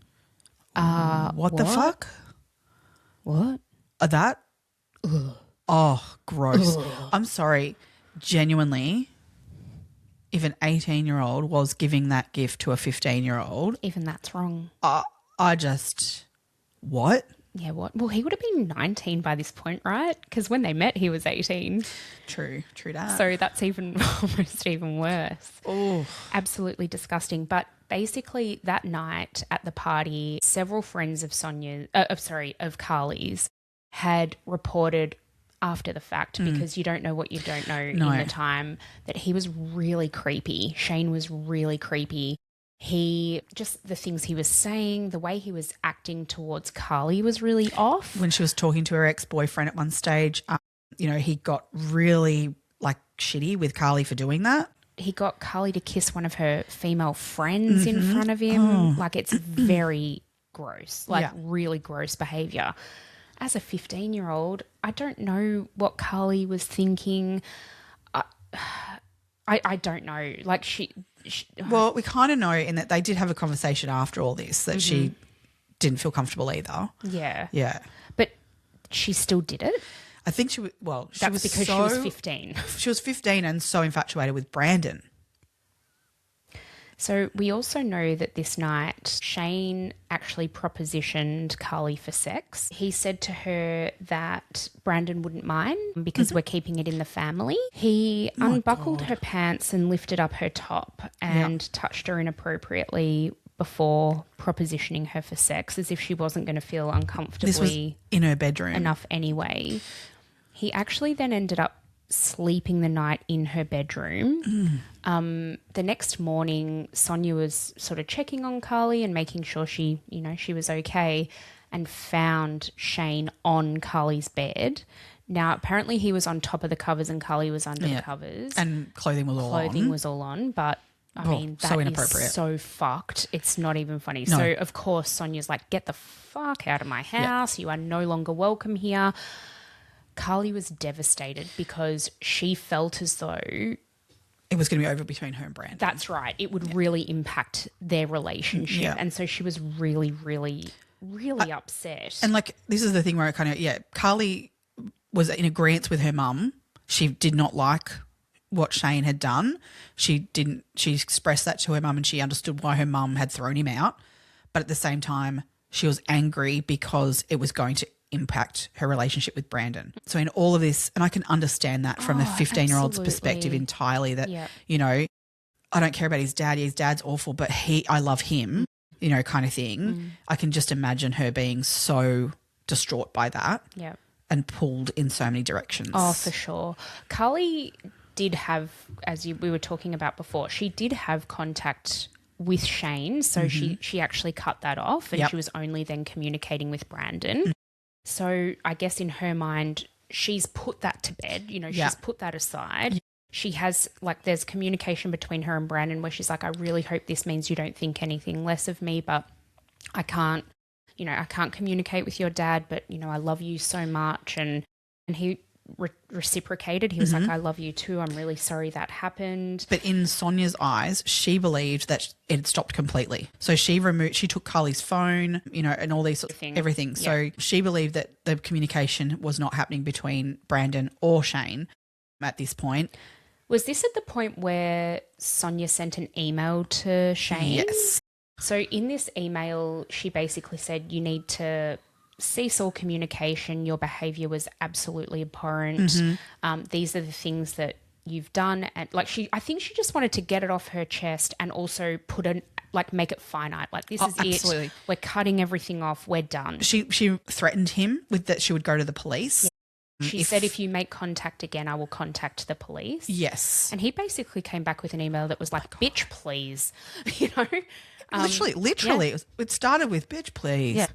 What the fuck? What? That? Ugh. Oh, gross. Ugh. I'm sorry. Genuinely, if an 18-year-old was giving that gift to a 15-year-old. Even that's wrong. What? Yeah, what? Well, he would have been 19 by this point, right? Because when they met, he was 18. True that. So that's almost even worse. Oh. Absolutely disgusting. But basically that night at the party, several friends of Carly's had reported after the fact, because you don't know what you don't know in the time, that he was really creepy. Shane was really creepy. The things he was saying, the way he was acting towards Carly was really off. When she was talking to her ex-boyfriend at one stage, he got really shitty with Carly for doing that. He got Carly to kiss one of her female friends in front of him. It's very gross, really gross behaviour. As a 15-year-old, I don't know what Carly was thinking. I don't know. Well, we kind of know in that they did have a conversation after all this that she didn't feel comfortable either. Yeah. Yeah. But she still did it? I think she was, because she was 15. She was 15 and so infatuated with Brandon. So we also know that this night Shane actually propositioned Carly for sex. He said to her that Brandon wouldn't mind because we're keeping it in the family. He unbuckled her pants and lifted up her top and touched her inappropriately before propositioning her for sex, as if she wasn't going to feel uncomfortably. This was in her bedroom. Enough anyway. He actually then ended up sleeping the night in her bedroom. The next morning, Sonia was sort of checking on Carly and making sure she was okay, and found Shane on Carly's bed. Now, apparently he was on top of the covers and Carly was under the covers. And clothing was all on. But I mean, that so is so fucked. It's not even funny. No. So, of course, Sonia's like, get the fuck out of my house. You are no longer welcome here. Carly was devastated because she felt as though it was going to be over between her and Brandon. That's right. It would really impact their relationship. Yeah. And so she was really, really, really upset. And this is the thing where Carly was in agreement with her mum. She did not like what Shane had done. She expressed that to her mum and she understood why her mum had thrown him out. But at the same time, she was angry because it was going to impact her relationship with Brandon. So in all of this, and I can understand that from a 15-year-old's perspective entirely, that, I don't care about his dad. His dad's awful, but I love him, kind of thing. I can just imagine her being so distraught by that and pulled in so many directions. Oh, for sure. Carly did have, we were talking about before, she did have contact with Shane. So she actually cut that off and she was only then communicating with Brandon. So I guess in her mind, she's put that to bed, she's put that aside. She has, there's communication between her and Brandon where she's like, I really hope this means you don't think anything less of me, but I can't communicate with your dad, but, I love you so much. And he reciprocated. He was like, I love you too. I'm really sorry that happened. But in Sonia's eyes, she believed that it had stopped completely. So she took Carly's phone, and all these everything. Yeah. So she believed that the communication was not happening between Brandon or Shane at this point. Was this at the point where Sonia sent an email to Shane? Yes. So in this email, she basically said, you need to cease all communication. Your behaviour was absolutely abhorrent. These are the things that you've done. And I think she just wanted to get it off her chest and also make it finite. Like, this is absolutely. it. We're cutting everything off. We're done. She threatened him with that she would go to the police. Yeah. She said, if you make contact again, I will contact the police. Yes. And he basically came back with an email that was like, bitch, please. Literally. Yeah. It started with, bitch, please. Yeah.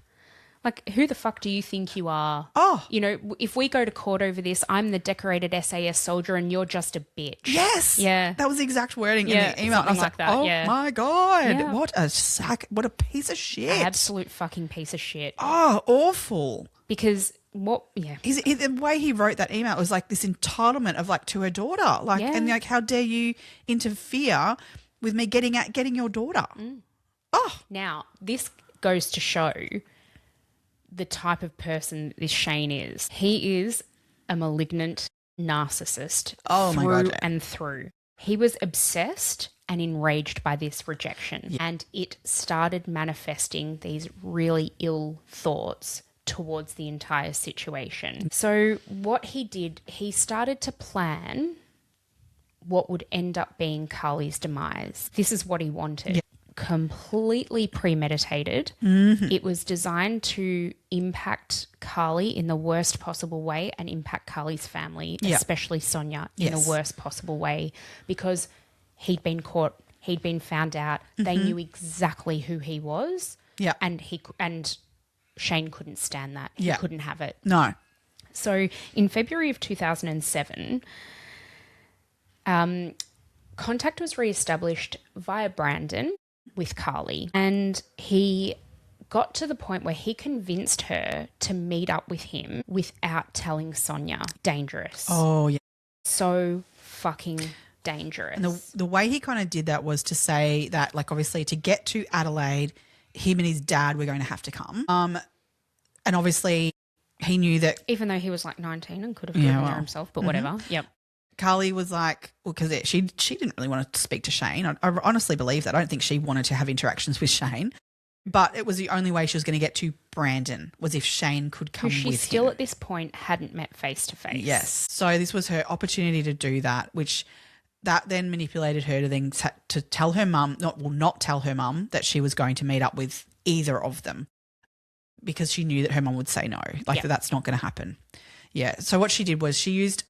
Like, who the fuck do you think you are? Oh. If we go to court over this, I'm the decorated SAS soldier and you're just a bitch. Yes. Yeah. That was the exact wording in the email. I was like, oh my God. Yeah. What a sack. What a piece of shit. Absolute fucking piece of shit. Oh, awful. Because the way he wrote that email was like this entitlement of to her daughter. And how dare you interfere with me getting your daughter? Oh. Now, this goes to show the type of person this Shane is. He is a malignant narcissist through and through. He was obsessed and enraged by this rejection, and it started manifesting these really ill thoughts towards the entire situation. So what he did, he started to plan what would end up being Carly's demise. This is what he wanted. Completely premeditated. It was designed to impact Carly in the worst possible way and impact Carly's family, especially Sonia, in the worst possible way, because he'd been caught, he'd been found out. They knew exactly who he was. Yeah. And Shane couldn't stand that. He couldn't have it. No. So in February of 2007, contact was reestablished via Brandon with Carly, and he got to the point where he convinced her to meet up with him without telling Sonia. Dangerous. Oh, yeah. So fucking dangerous. And the way he kind of did that was to say that, obviously, to get to Adelaide, him and his dad were going to have to come. And obviously he knew that, even though he was 19 and could have driven there himself, but whatever. Yep. Carly was because she didn't really want to speak to Shane. I honestly believe that. I don't think she wanted to have interactions with Shane, but it was the only way she was going to get to Brandon was if Shane could come with him. She still at this point hadn't met face to face. Yes. So this was her opportunity to do that, which that then manipulated her to tell her mum, not tell her mum that she was going to meet up with either of them, because she knew that her mum would say no, that's not going to happen. Yeah. So what she did was she used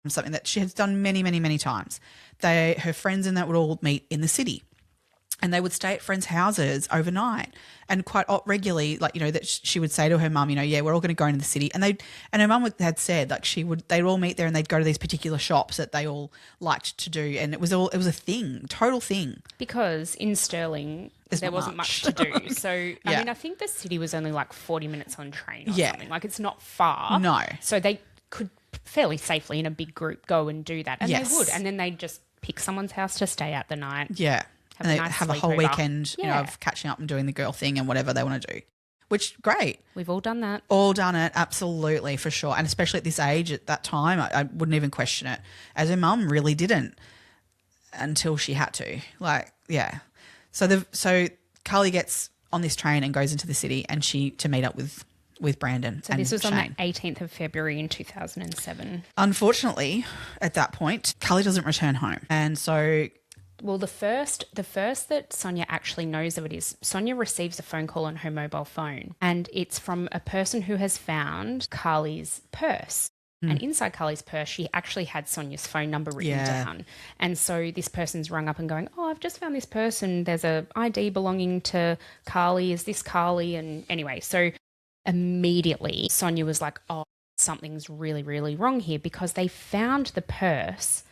something that she has done many, many, many times. Her friends and that would all meet in the city, and they would stay at friends' houses overnight, and quite regularly, that she would say to her mum, we're all going to go into the city, and her mum had said they'd all meet there and they'd go to these particular shops that they all liked to do, and it was a thing, total thing. Because in Stirling there wasn't much to do. So I think the city was only 40 minutes on train or something. It's not far. No. So they could fairly safely in a big group go and do that, and they would, and then they'd just pick someone's house to stay out the night. Yeah. And they have a whole weekend, of catching up and doing the girl thing and whatever they want to do, which, great. We've all done that. All done it, absolutely, for sure. And especially at this age, at that time, I wouldn't even question it. As her mum really didn't until she had to. So Carly gets on this train and goes into the city and to meet up with Brandon. So this was Shane. on the 18th of February in 2007. Unfortunately, at that point, Carly doesn't return home. And so... Well, the first that Sonia actually knows of it is Sonia receives a phone call on her mobile phone, and it's from a person who has found Carly's purse. And inside Carly's purse, she actually had Sonia's phone number written down. And so this person's rung up and going, I've just found this purse and there's a ID belonging to Carly. Is this Carly? And anyway, so immediately Sonia was like, something's really, really wrong here, because they found the purse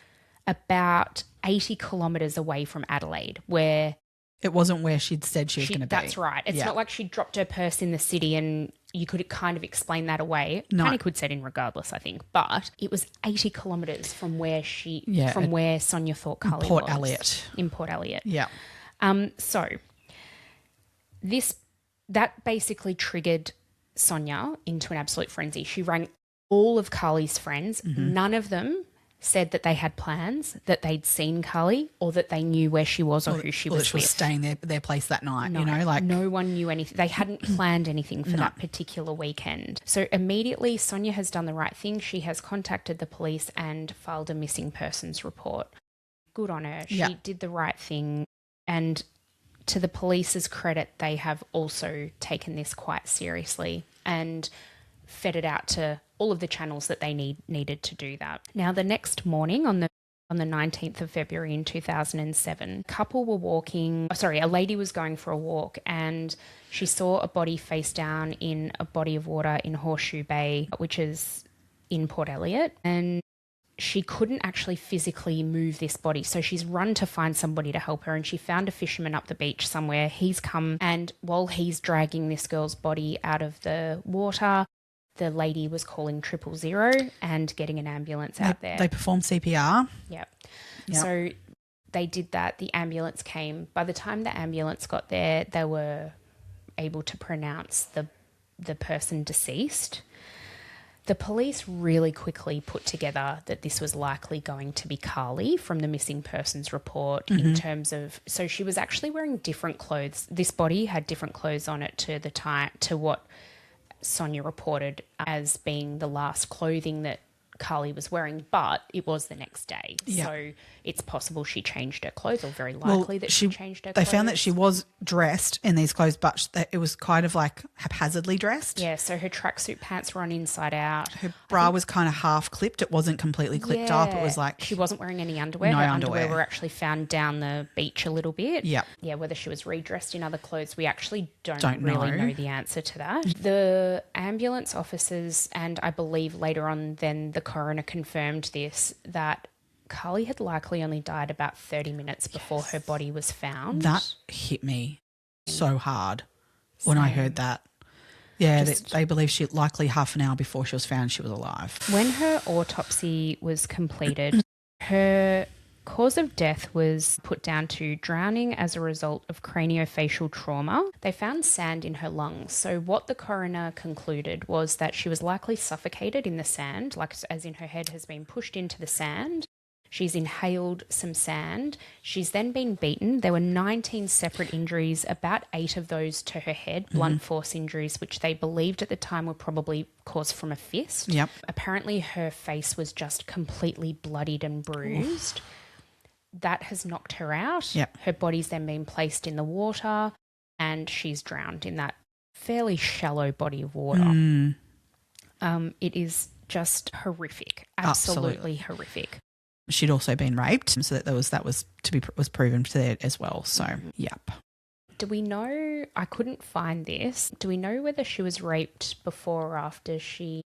about 80 kilometres away from Adelaide, where... It wasn't where she'd said she was going to be. That's right. It's not like she dropped her purse in the city and you could kind of explain that away. No. Panic would set in regardless, I think. But it was 80 kilometres from where where Sonia thought Carly Port was. Elliot. In Port Elliot. Yeah. So that basically triggered Sonia into an absolute frenzy. She rang all of Carly's friends. None of them said that they had plans, that they'd seen Carly, or that they knew where she was or who she was that she was with. staying their place that night, No, no one knew anything. They hadn't planned anything for that particular weekend. So immediately Sonia has done the right thing. She has contacted the police and filed a missing persons report. Good on her. She did the right thing. And to the police's credit, they have also taken this quite seriously and fed it out to all of the channels that they needed to do that. Now, the next morning on the 19th of February in 2007, a lady was going for a walk and she saw a body face down in a body of water in Horseshoe Bay, which is in Port Elliot, and she couldn't actually physically move this body. So she's run to find somebody to help her, and she found a fisherman up the beach somewhere. He's come, and while he's dragging this girl's body out of the water, the lady was calling 000 and getting an ambulance out there. They performed CPR. Yep. So they did that. The ambulance came. By the time the ambulance got there, they were able to pronounce the person deceased. The police really quickly put together that this was likely going to be Carly from the missing persons report in terms of, so she was actually wearing different clothes. This body had different clothes on it to what Sonia reported as being the last clothing that Carly was wearing, but it was the next day. Yeah. So it's possible she changed her clothes, or very likely that she changed her They clothes. found that she was dressed in these clothes, but it was kind of like haphazardly dressed. Yeah, so her tracksuit pants were on inside out. Her bra was kind of half clipped. It wasn't completely clipped up. It was like... She wasn't wearing any underwear. No her underwear. were actually found down the beach a little bit. Yeah. Yeah, whether she was redressed in other clothes, we actually don't know. really know the answer to that. The ambulance officers, and I believe later on then the coroner confirmed this, that Carly had likely only died about 30 minutes before her body was found. That hit me so hard when I heard that. Yeah, they believe she likely half an hour before she was found she was alive. When her autopsy was completed, her cause of death was put down to drowning as a result of craniofacial trauma. They found sand in her lungs. So what the coroner concluded was that she was likely suffocated in the sand, like as in her head has been pushed into the sand. She's inhaled some sand. She's then been beaten. There were 19 separate injuries, about 8 of those to her head, blunt force injuries, which they believed at the time were probably caused from a fist. Yep. Apparently her face was just completely bloodied and bruised. That has knocked her out. Yep. Her body's then been placed in the water and she's drowned in that fairly shallow body of water. It is just horrific, absolutely horrific. She'd also been raped, so that was proven to there as well. So, yep. Do we know, I couldn't find this, do we know whether she was raped before or after she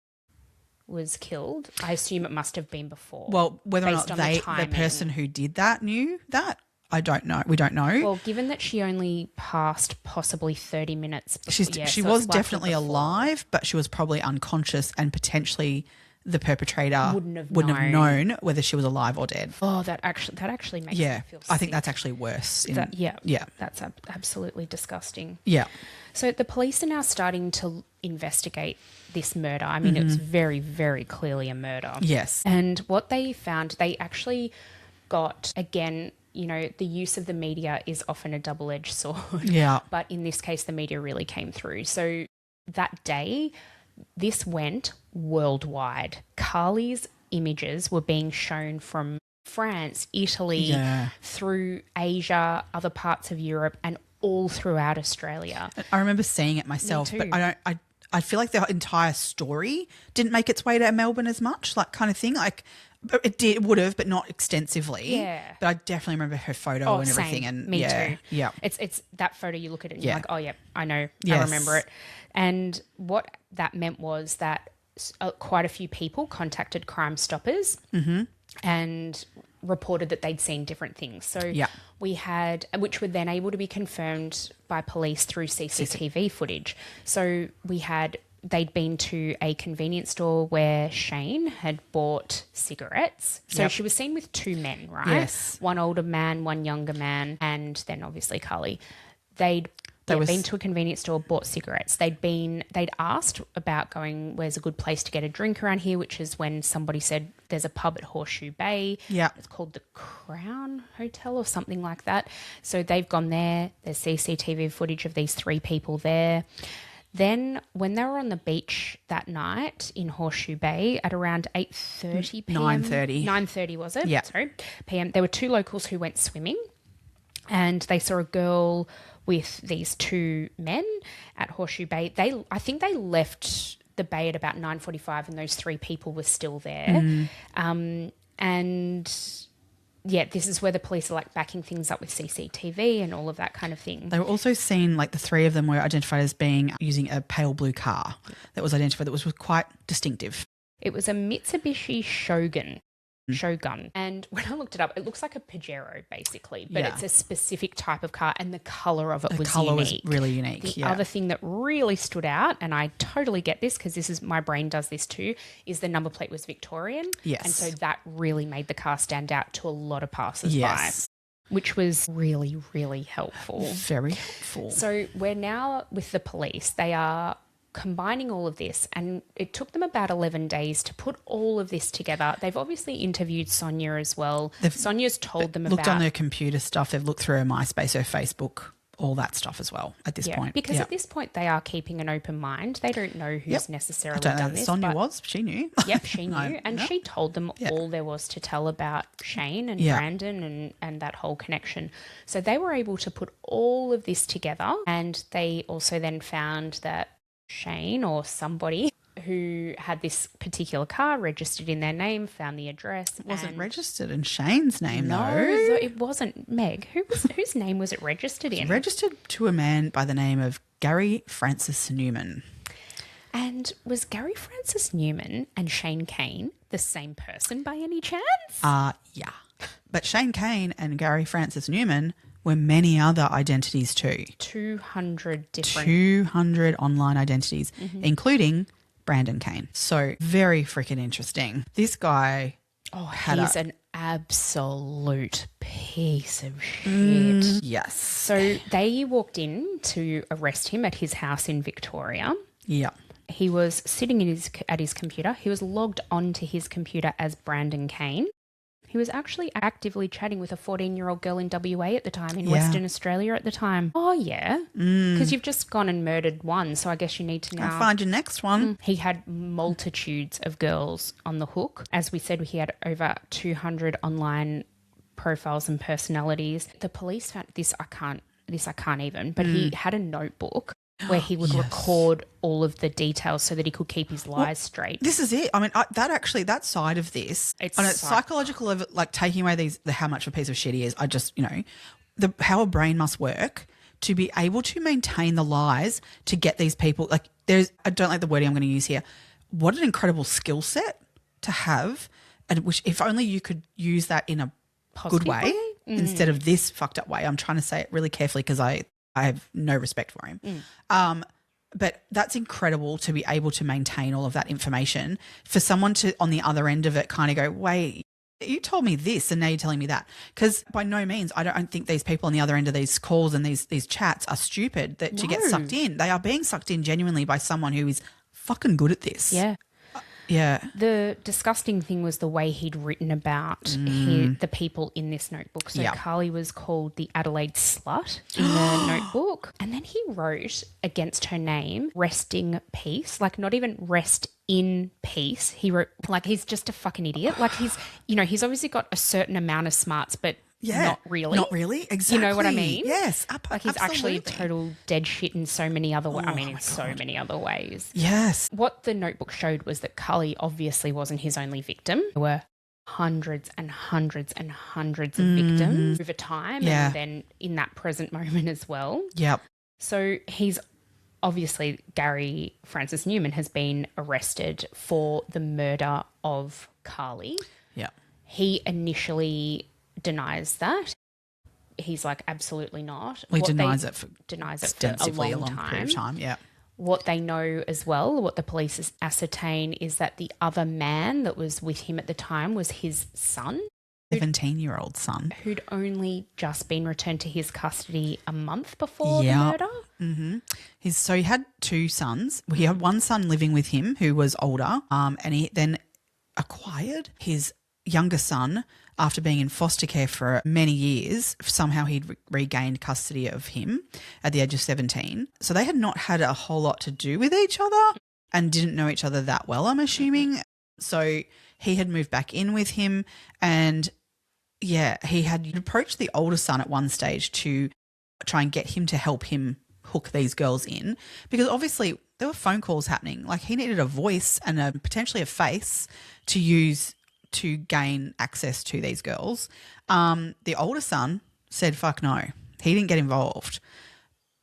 was killed? I assume it must have been before. Well, whether or not the person who did that knew that, I don't know. We don't know. Well, given that she only passed possibly 30 minutes before. She was definitely alive, but she was probably unconscious, and potentially the perpetrator wouldn't have known whether she was alive or dead. Oh, that actually makes me feel sick. I think that's actually worse. That's absolutely disgusting. Yeah. So the police are now starting to investigate this murder. I mean, it was very, very clearly a murder. Yes. And what they found, they actually got, again, you know, the use of the media is often a double-edged sword. Yeah. But in this case, the media really came through. So that day, this went worldwide. Carly's images were being shown from France, Italy, through Asia, other parts of Europe, and all throughout Australia. I remember seeing it myself, but I feel like the entire story didn't make its way to Melbourne as much, like kind of thing. Like it would have, but not extensively. Yeah. But I definitely remember her photo and everything. Same. And me too. Yeah. It's that photo, you look at it and you're like, oh yeah, I know, Yes. I remember it. And what that meant was that quite a few people contacted Crime Stoppers and reported that they'd seen different things. So we had, which were then able to be confirmed by police through CCTV footage. So we had they'd been to a convenience store where Shane had bought cigarettes. So she was seen with two men, right? Yes. One older man, one younger man, and then obviously Carly. They'd been to a convenience store, bought cigarettes. They'd asked about going, where's a good place to get a drink around here, which is when somebody said there's a pub at Horseshoe Bay. Yeah. It's called the Crown Hotel or something like that. So they've gone there. There's CCTV footage of these three people there. Then when they were on the beach that night in Horseshoe Bay at around 8:30 p.m. 9:30. 9:30 was it? Yeah. Sorry. PM. There were two locals who went swimming and they saw a girl with these two men at Horseshoe Bay. I think they left the bay at about 9:45 and those three people were still there. And yeah, this is where the police are like backing things up with CCTV and all of that kind of thing. They were also seen, like the three of them were identified as being using a pale blue car that was identified that was quite distinctive. It was a Mitsubishi Shogun. And when I looked it up, it looks like a Pajero basically, but it's a specific type of car and the colour of it was colour unique. was really unique. The other thing that really stood out, and I totally get this because this is my brain does this too, is the number plate was Victorian. Yes. And so that really made the car stand out to a lot of passers-by. Yes. Which was really, really helpful. Very helpful. So we're now with the police. They are combining all of this, and it took them about 11 days to put all of this together. They've obviously interviewed Sonia as well. Sonia's told them looked about... on their computer stuff. They've looked through her MySpace, her Facebook, all that stuff as well at this point. Because at this point they are keeping an open mind. They don't know who's necessarily I don't know done that this. Sonia was. She knew. Yep, she knew. And she told them all there was to tell about Shane and Brandon and that whole connection. So they were able to put all of this together, and they also then found that Shane or somebody who had this particular car registered in their name found the address. It wasn't registered in Shane's name, No, though. it wasn't. Meg, whose name was it registered in? Registered to a man by the name of Gary Francis Newman. And was Gary Francis Newman and Shane Kane the same person by any chance? Yeah. But Shane Kane and Gary Francis Newman were many other identities too. 200 different. 200 online identities, including Brandon Kane. So very freaking interesting. This guy... he's an absolute piece of shit. Yes. So they walked in to arrest him at his house in Victoria. Yeah. He was sitting at his computer. He was logged onto his computer as Brandon Kane. He was actually actively chatting with a 14-year-old girl in WA at the time, in Western Australia at the time. Oh, yeah. Because you've just gone and murdered one, so I guess you need to now... I'll find your next one. He had multitudes of girls on the hook. As we said, he had over 200 online profiles and personalities. The police found this I can't even, but he had a notebook where he would record all of the details so that he could keep his lies straight. This is it. I mean, that side of this, on a psychological level, like taking away how much of a piece of shit he is, I just, how a brain must work to be able to maintain the lies to get these people, like I don't like the wording I'm going to use here. What an incredible skill set to have, and which if only you could use that in a good way instead of this fucked up way. I'm trying to say it really carefully because I have no respect for him. But that's incredible to be able to maintain all of that information for someone to, on the other end of it, kind of go, wait, you told me this and now you're telling me that. Because by no means, I don't think these people on the other end of these calls and these chats are stupid to get sucked in. They are being sucked in genuinely by someone who is fucking good at this. Yeah. Yeah. The disgusting thing was the way he'd written about the people in this notebook. So Carly was called the Adelaide Slut in the notebook. And then he wrote against her name, resting peace, like not even rest in peace. He wrote, like, he's just a fucking idiot. Like he's obviously got a certain amount of smarts, but not really. Not really. Exactly. You know what I mean? Yes. Like he's actually total dead shit in so many other ways. In so many other ways. Yes. What the notebook showed was that Carly obviously wasn't his only victim. There were hundreds and hundreds and hundreds of victims over time and then in that present moment as well. Yep. So he's obviously, Gary Francis Newman has been arrested for the murder of Carly. Yeah. He initially denies that. He's like, absolutely not. He denies it for a extensively long period of time. Yeah. What they know as well, what the police ascertain, is that the other man that was with him at the time was his son. 17-year-old son. Who'd only just been returned to his custody a month before the murder. Mm-hmm. So he had two sons. He had one son living with him who was older, and he then acquired his younger son after being in foster care for many years. Somehow he'd regained custody of him at the age of 17. So they had not had a whole lot to do with each other and didn't know each other that well, I'm assuming. So he had moved back in with him, and yeah, he had approached the older son at one stage to try and get him to help him hook these girls in, because obviously there were phone calls happening. Like, he needed a voice and potentially a face to use to gain access to these girls. The older son said, fuck no. He didn't get involved.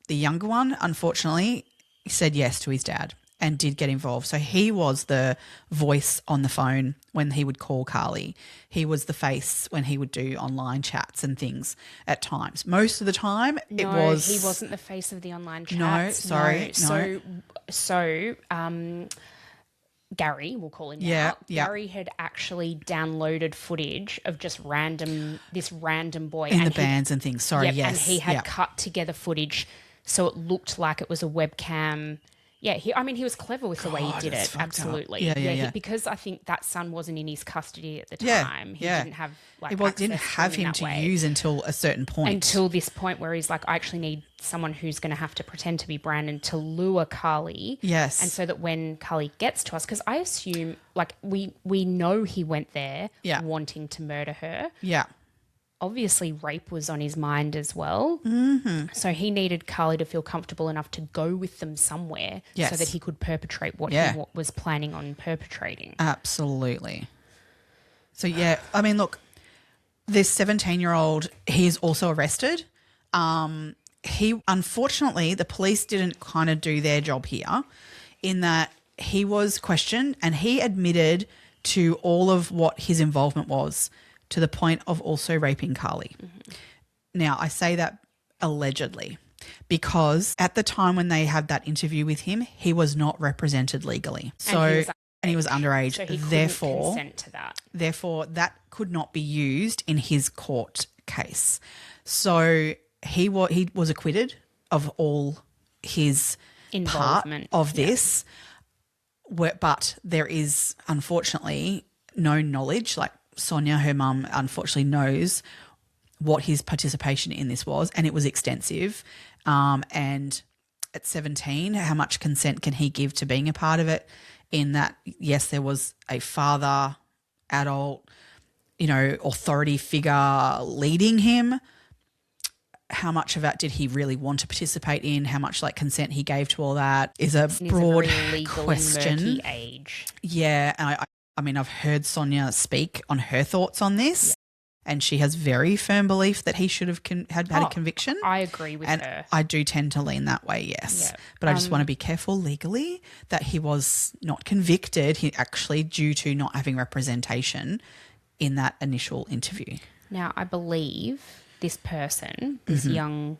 The younger one, unfortunately, said yes to his dad and did get involved. So he was the voice on the phone when he would call Carly. He was the face when he would do online chats and things at times. Most of the time it was... No, he wasn't the face of the online chats. No, sorry. No. So Gary, we'll call him now. Gary had actually downloaded footage of just this random boy. In the bands and things. Sorry, yes. And he had cut together footage so it looked like it was a webcam. Yeah, he was clever with the way he did it. Absolutely. Yeah. Because I think that son wasn't in his custody at the time. He didn't have didn't have him to use until a certain point. Until this point where he's like, I actually need someone who's going to have to pretend to be Brandon to lure Carly. Yes. And so that when Carly gets to us, because I assume, like, we know he went there wanting to murder her. Yeah. Obviously, rape was on his mind as well. Mm-hmm. So he needed Carly to feel comfortable enough to go with them somewhere so that he could perpetrate what he was planning on perpetrating. Absolutely. So, yeah, I mean, look, this 17-year-old, he is also arrested. Unfortunately, the police didn't kind of do their job here, in that he was questioned and he admitted to all of what his involvement was, to the point of also raping Carly. Mm-hmm. Now, I say that allegedly because at the time when they had that interview with him, he was not represented legally. And he was underage. So he couldn't consent to that. Therefore, that could not be used in his court case. So he was acquitted of all his involvement part of this. But there is, unfortunately, no knowledge. Like, Sonia, her mum, unfortunately knows what his participation in this was, and it was extensive. And at 17, how much consent can he give to being a part of it? In that, yes, there was a father, adult, authority figure leading him. How much of that did he really want to participate in? How much consent he gave to all that is a broad question. And murky age. Yeah, and I mean, I've heard Sonia speak on her thoughts on this, and she has very firm belief that he should have had a conviction. I agree with her. And I do tend to lean that way, yes. Yeah. But I just want to be careful legally that he was not convicted. He actually, due to not having representation in that initial interview. Now, I believe this person, this young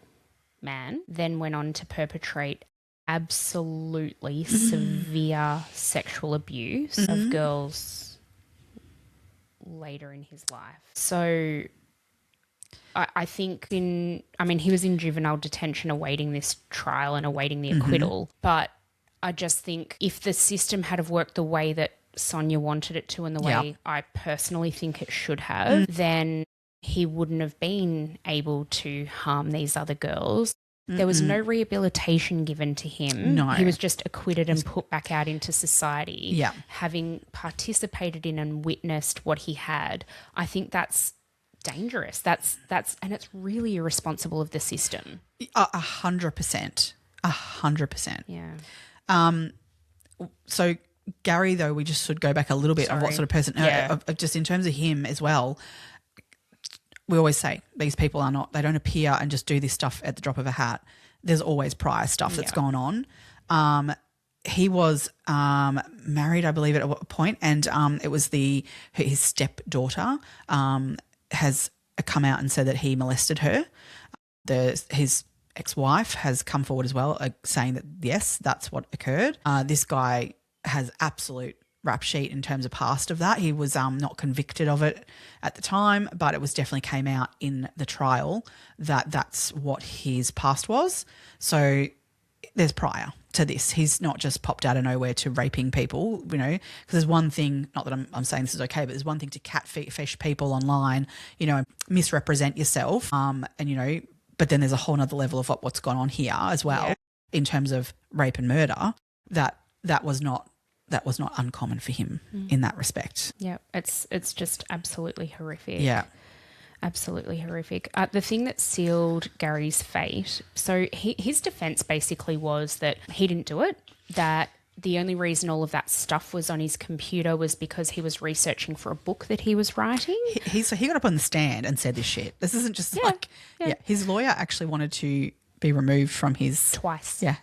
man, then went on to perpetrate absolutely severe sexual abuse of girls later in his life. So I think he was in juvenile detention awaiting this trial and awaiting the acquittal. But I just think if the system had have worked the way that Sonia wanted it to and the way I personally think it should have, then he wouldn't have been able to harm these other girls. There was no rehabilitation given to him. No. He was just acquitted and put back out into society, having participated in and witnessed what he had. I think that's dangerous. That's and it's really irresponsible of the system. 100%. 100%. Yeah. So Gary, though, we just should go back a little bit on what sort of person, just in terms of him as well. We always say these people they don't appear and just do this stuff at the drop of a hat. There's always prior stuff that's gone on. He was married, I believe, at a point, and it was his stepdaughter has come out and said that he molested her. His ex-wife has come forward as well, saying that, yes, that's what occurred. This guy has absolute rap sheet in terms of past of that. He was not convicted of it at the time, but it was definitely came out in the trial that that's what his past was. So there's prior to this. He's not just popped out of nowhere to raping people, you know, because there's one thing, not that I'm saying this is okay, but there's one thing to catfish people online, you know, misrepresent yourself, and, you know, but then there's a whole nother level of what's gone on here as well in terms of rape and murder, that was not uncommon for him in that respect. Yeah, it's just absolutely horrific. Yeah. Absolutely horrific. The thing that sealed Gary's fate, so his defense basically was that he didn't do it, that the only reason all of that stuff was on his computer was because he was researching for a book that he was writing. So he got up on the stand and said this shit. This isn't just his lawyer actually wanted to be removed from his... Twice. Yeah.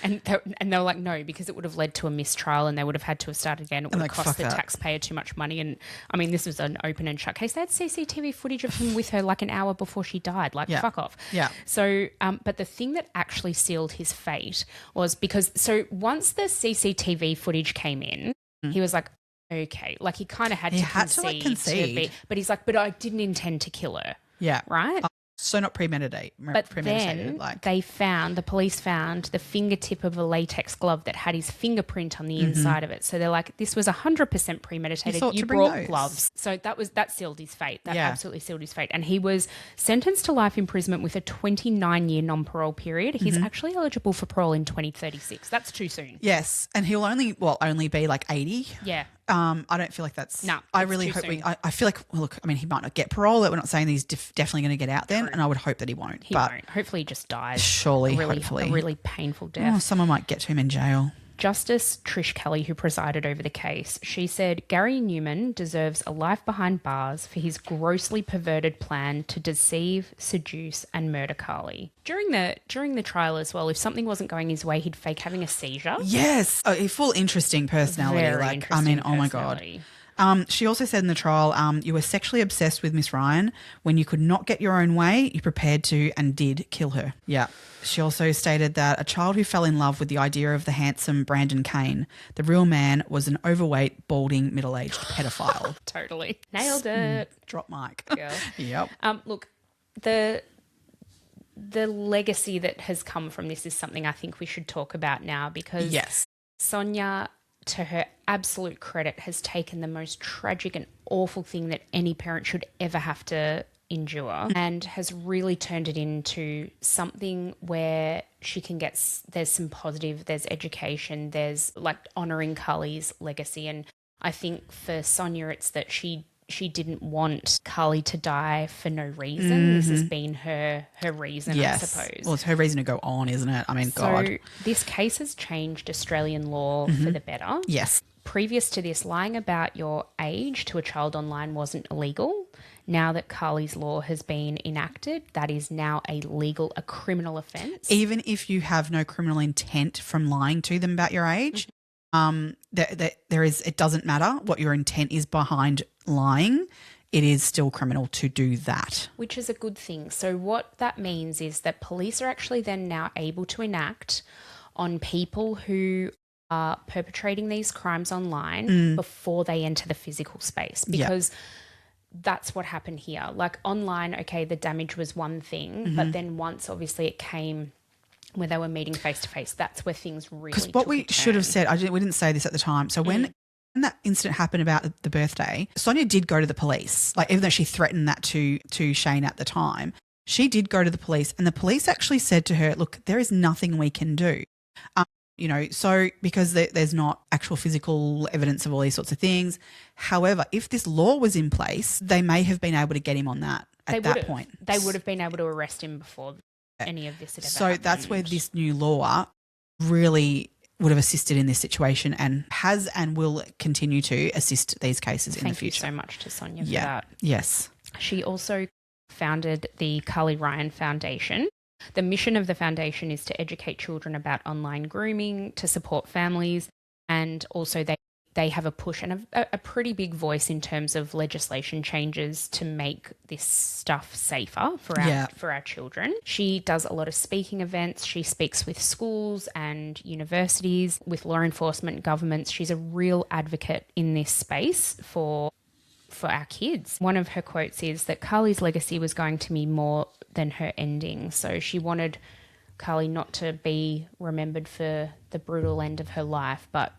And they were like, no, because it would have led to a mistrial and they would have had to have started again. It would have cost the taxpayer too much money. And, I mean, this was an open and shut case. They had CCTV footage of him with her like an hour before she died. Like, fuck off. Yeah. So, but the thing that actually sealed his fate was because, so once the CCTV footage came in, he was like, okay. Like, he kind of had to concede. But he's like, but I didn't intend to kill her. Yeah. Right? So not premeditated. But then the police found the fingertip of a latex glove that had his fingerprint on the inside of it. So they're like, this was 100% premeditated. You brought gloves. So that sealed his fate. That absolutely sealed his fate. And he was sentenced to life imprisonment with a 29-year non-parole period. He's actually eligible for parole in 2036. That's too soon. Yes. And he'll only be like 80. Yeah. I don't feel like that's... No, I really hope I feel like, well, look, I mean, he might not get parole. We're not saying that he's definitely going to get out then, and I would hope that he won't. He won't. Hopefully he just dies. Surely, hopefully. A really painful death. Oh, someone might get to him in jail. Justice Trish Kelly, who presided over the case, she said Gary Newman deserves a life behind bars for his grossly perverted plan to deceive, seduce and murder Carly. During the trial as well, if something wasn't going his way, he'd fake having a seizure. Yes, a full interesting personality. Very interesting personality. Oh my God. She also said in the trial, you were sexually obsessed with Miss Ryan. When you could not get your own way, you prepared to and did kill her. Yeah. She also stated that a child who fell in love with the idea of the handsome Brandon Kane, the real man, was an overweight, balding, middle-aged pedophile. Totally. Nailed it. Drop mic. Girl. Yep. Look, the legacy that has come from this is something I think we should talk about now because Sonia, to her absolute credit, has taken the most tragic and awful thing that any parent should ever have to endure and has really turned it into something where she can get, there's some positive, there's education, there's like honouring Carly's legacy. And I think for Sonia, it's that she didn't want Carly to die for no reason. This has been her reason, I suppose. Well, it's her reason to go on, isn't it? I mean, God. So this case has changed Australian law for the better. Yes. Previous to this, lying about your age to a child online wasn't illegal. Now that Carly's law has been enacted, that is now a criminal offence. Even if you have no criminal intent from lying to them about your age, it doesn't matter what your intent is behind lying. It is still criminal to do that. Which is a good thing. So what that means is that police are actually then now able to enact on people who are perpetrating these crimes online before they enter the physical space, because that's what happened here. Like online, okay, the damage was one thing, but then once obviously it came where they were meeting face to face, that's where things really took a turn. Because what we should have said, we didn't say this at the time. So when that incident happened about the birthday, Sonia did go to the police. Like, even though she threatened that to Shane at the time, she did go to the police, and the police actually said to her, look, there is nothing we can do. So because there's not actual physical evidence of all these sorts of things. However, if this law was in place, they may have been able to get him on that at that point. They would have been able to arrest him before any of this had ever happened. That's where this new law really would have assisted in this situation and has and will continue to assist these cases in the future. Thank you so much to Sonia for that. Yes. She also founded the Carly Ryan Foundation. The mission of the foundation is to educate children about online grooming, to support families, and also they they have a push and a pretty big voice in terms of legislation changes to make this stuff safer for our children. She does a lot of speaking events. She speaks with schools and universities, with law enforcement, governments. She's a real advocate in this space for our kids. One of her quotes is that Carly's legacy was going to be more than her ending. So she wanted Carly not to be remembered for the brutal end of her life, but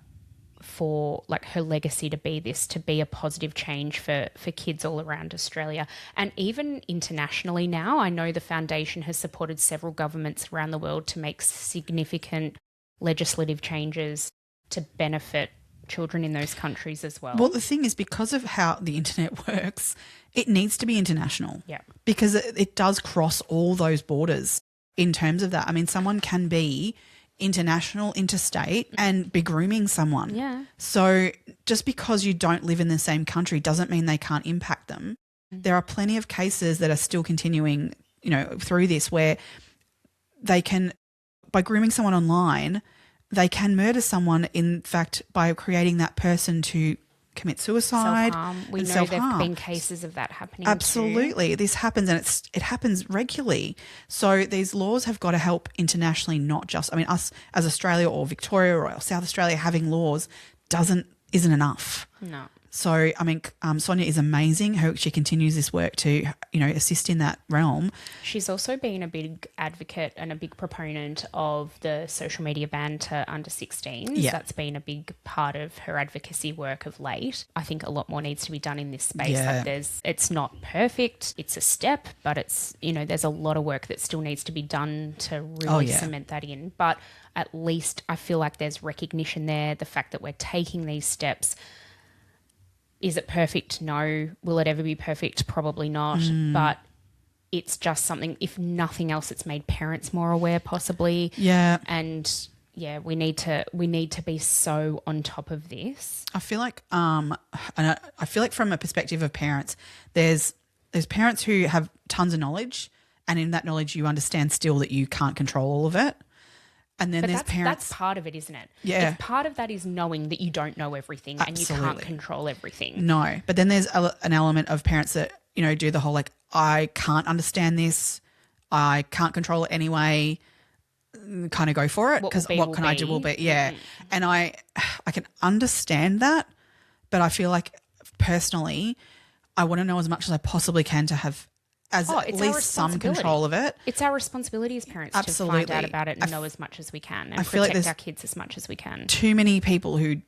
for like her legacy to be a positive change for kids all around Australia and even internationally now. I know the foundation has supported several governments around the world to make significant legislative changes to benefit children in those countries as well. Well, the thing is, because of how the internet works, it needs to be international. Yeah. Because it does cross all those borders in terms of that. I mean, someone can be international, interstate, and be grooming someone. Yeah. So just because you don't live in the same country doesn't mean they can't impact them. There are plenty of cases that are still continuing, through this where they can, by grooming someone online, they can murder someone, in fact, by creating that person to commit suicide. Self-harm. We know self-harm. there have been cases of that happening Absolutely. too. This happens, and it happens regularly. So these laws have got to help internationally, not just, us as Australia or Victoria or South Australia having laws isn't enough. No. So, Sonia is amazing. She continues this work to, assist in that realm. She's also been a big advocate and a big proponent of the social media ban to under 16s. Yeah. That's been a big part of her advocacy work of late. I think a lot more needs to be done in this space. Yeah. Like it's not perfect. It's a step, but it's, there's a lot of work that still needs to be done to really cement that in. But at least I feel like there's recognition there. The fact that we're taking these steps. Is it perfect? No. Will it ever be perfect? Probably not. But it's just something, if nothing else, it's made parents more aware possibly. Yeah. And we need to be so on top of this. I feel like from a perspective of parents, there's parents who have tons of knowledge, and in that knowledge you understand still that you can't control all of it. And then there's parents. That's part of it, isn't it? Yeah. If part of that is knowing that you don't know everything and you can't control everything. No. But then there's an element of parents that, do the whole I can't understand this. I can't control it anyway. Kind of go for it because what can I do will be. Yeah. Mm-hmm. And I can understand that, but I feel like personally I want to know as much as I possibly can to have at least some control of it. It's our responsibility as parents to find out about it and know as much as we can and protect our kids as much as we can. Too many people who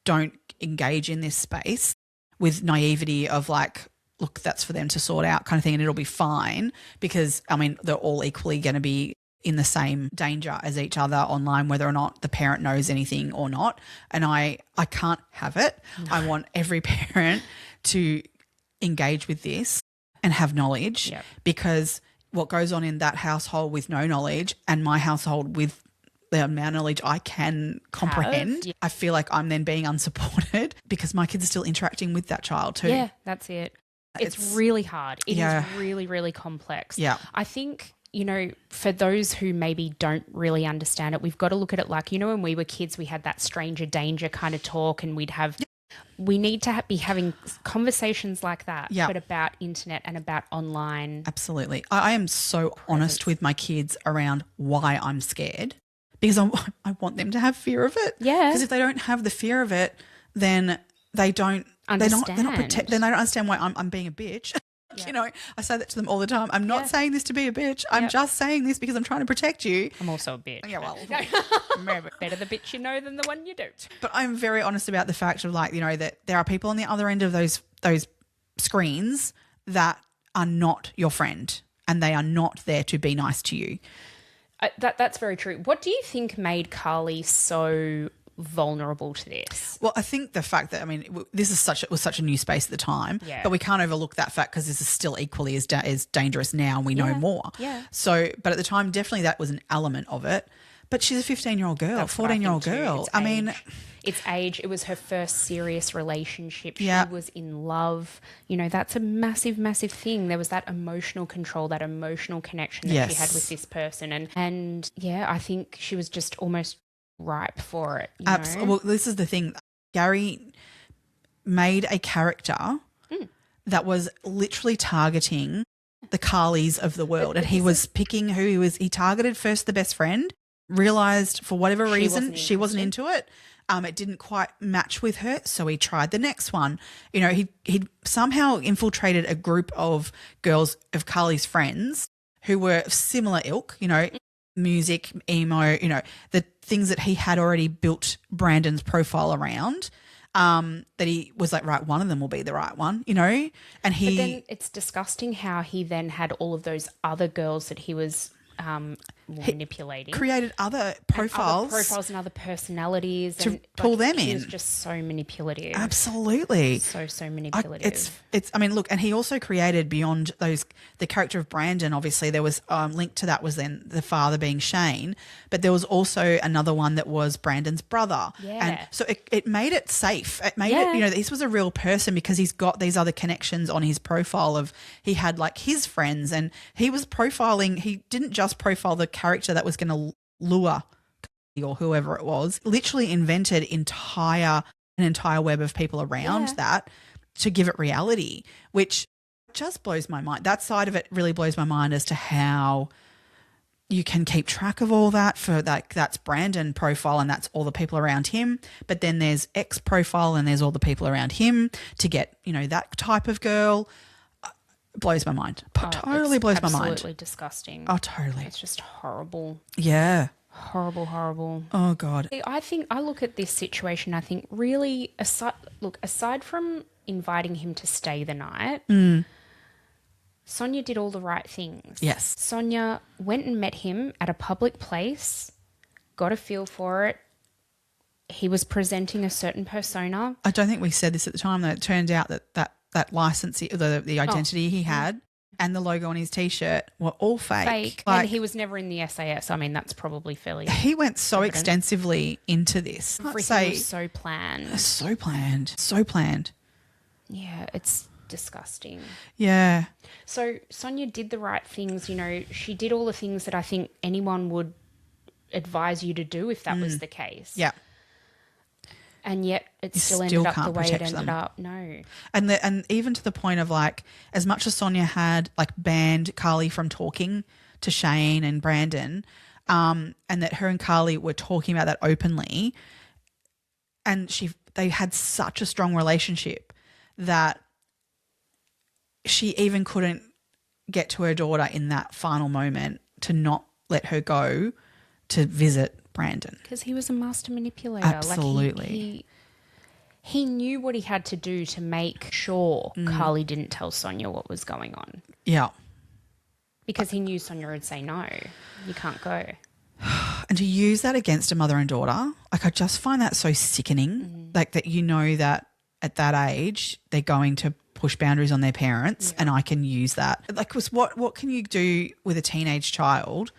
don't engage in this space with naivety of look, that's for them to sort out kind of thing and it'll be fine because, they're all equally going to be in the same danger as each other online, whether or not the parent knows anything or not. And I can't have it. No. I want every parent to engage with this and have knowledge because what goes on in that household with no knowledge and my household with the amount of knowledge I can comprehend, I feel like I'm then being unsupported because my kids are still interacting with that child too. Yeah, that's it. It's really hard. It is really, really complex. Yeah. I think, for those who maybe don't really understand it, we've got to look at it like, when we were kids, we had that stranger danger kind of talk and we'd have... We need to be having conversations like that, but about internet and about online. Absolutely. I am so honest with my kids around why I'm scared because I want them to have fear of it. Yeah. Because if they don't have the fear of it, then they don't understand. Then they don't understand why I'm being a bitch. Yeah. I say that to them all the time. I'm not saying this to be a bitch. I'm just saying this because I'm trying to protect you. I'm also a bitch. Yeah, well, better the bitch you know than the one you don't. But I'm very honest about the fact of that there are people on the other end of those screens that are not your friend and they are not there to be nice to you. That's very true. What do you think made Carly so vulnerable to this? Well, I think the fact that this was such a new space at the time, but we can't overlook that fact because this is still equally as dangerous now and we know more. Yeah. So, but at the time, definitely that was an element of it. But she's a 15-year-old girl, 14-year-old girl. It's age. It was her first serious relationship. She was in love. That's a massive, massive thing. There was that emotional control, that emotional connection that she had with this person. And I think she was just almost ripe for it. Absolutely. Well, this is the thing. Gary made a character that was literally targeting the Carlys of the world. And he was picking who he was. He targeted first the best friend, realised for whatever reason she wasn't into it. It didn't quite match with her, so he tried the next one. You know, he somehow infiltrated a group of girls of Carly's friends who were of similar ilk, you know, music, emo, you know, the things that he had already built Brandon's profile around. That he was like, right, one of them will be the right one, you know? And But then it's disgusting how he then had all of those other girls that he was manipulating. Created other profiles. And other personalities. To pull them in. He was just so manipulative. Absolutely. So manipulative. I mean, look, and he also created beyond those, the character of Brandon, obviously there was linked to that was then the father being Shane, but there was also another one that was Brandon's brother. Yeah. And so it made it safe. It made it, you know, this was a real person because he's got these other connections on his profile of, he had like his friends and he was profiling, he didn't just profile the character that was going to lure or whoever it was, literally invented an entire web of people around that to give it reality, which just blows my mind. That side of it really blows my mind as to how you can keep track of all that for that's Brandon profile and that's all the people around him. But then there's X profile and there's all the people around him to get, you know, that type of girl. Blows my mind. Totally blows my mind. Absolutely disgusting. Oh, totally. It's just horrible. Yeah. Horrible. Oh, God. I look at this situation, I think really, aside from inviting him to stay the night, Sonia did all the right things. Yes. Sonia went and met him at a public place, got a feel for it. He was presenting a certain persona. I don't think we said this at the time, though. It turned out that license, the identity he had and the logo on his T-shirt were all fake. And he was never in the SAS. I mean, that's probably fairly He went so evident. extensively into this. Everything was so planned. So planned. Yeah, it's disgusting. Yeah. So Sonia did the right things. You know, she did all the things that I think anyone would advise you to do if that was the case. Yeah. And yet it still ended up the way it ended up. No. And even to the point of like, as much as Sonia had like banned Carly from talking to Shane and Brandon, and that her and Carly were talking about that openly, and they had such a strong relationship that she even couldn't get to her daughter in that final moment to not let her go to visit Brandon. Because he was a master manipulator. Absolutely. Like he knew what he had to do to make sure Carly didn't tell Sonia what was going on. Yeah. Because he knew Sonia would say, no, you can't go. And to use that against a mother and daughter, like I just find that so sickening. Like that, you know, that at that age they're going to push boundaries on their parents and I can use that. Like, 'cause what can you do with a teenage child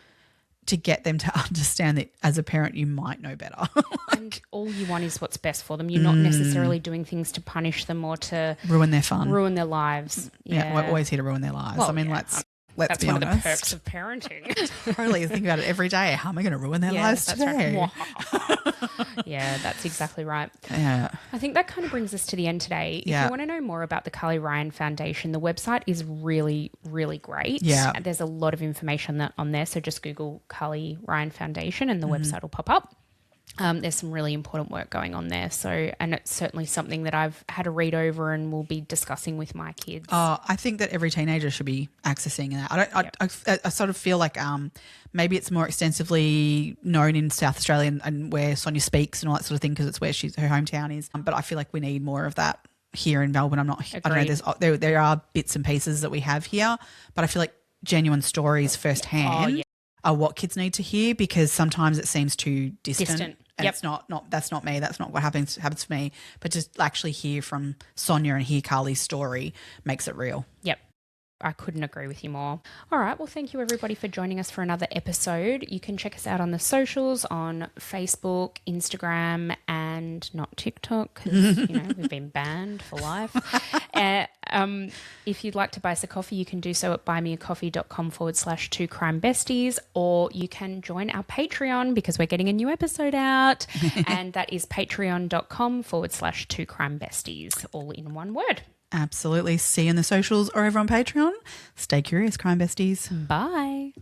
to get them to understand that as a parent you might know better? And all you want is what's best for them. You're not necessarily doing things to punish them or to ruin their fun, ruin their lives. Yeah, we're always here to ruin their lives. Well, I mean, let's that's be honest. one of the perks of parenting. Totally, think about it every day. How am I going to ruin their lives today? Right. Yeah, that's exactly right. Yeah. I think that kind of brings us to the end today. If you want to know more about the Carly Ryan Foundation, the website is really, really great. Yeah. There's a lot of information on there. So just Google Carly Ryan Foundation and the website will pop up. There's some really important work going on there. So, and it's certainly something that I've had a read over and will be discussing with my kids. I think that every teenager should be accessing that. I sort of feel like maybe it's more extensively known in South Australia and where Sonia speaks and all that sort of thing because it's where her hometown is. But I feel like we need more of that here in Melbourne. I don't know. There are bits and pieces that we have here, but I feel like genuine stories firsthand are what kids need to hear because sometimes it seems too distant. And it's not that's not me. That's not what happens for me. But just actually hear from Sonia and hear Carly's story makes it real. Yep. I couldn't agree with you more. All right. Well, thank you everybody for joining us for another episode. You can check us out on the socials on Facebook, Instagram, and not TikTok because, we've been banned for life. If you'd like to buy us a coffee, you can do so at buymeacoffee.com/2crimebesties, or you can join our Patreon because we're getting a new episode out, and that is patreon.com/2crimebesties, all in one word. Absolutely. See you in the socials or over on Patreon. Stay curious, crime besties. Bye.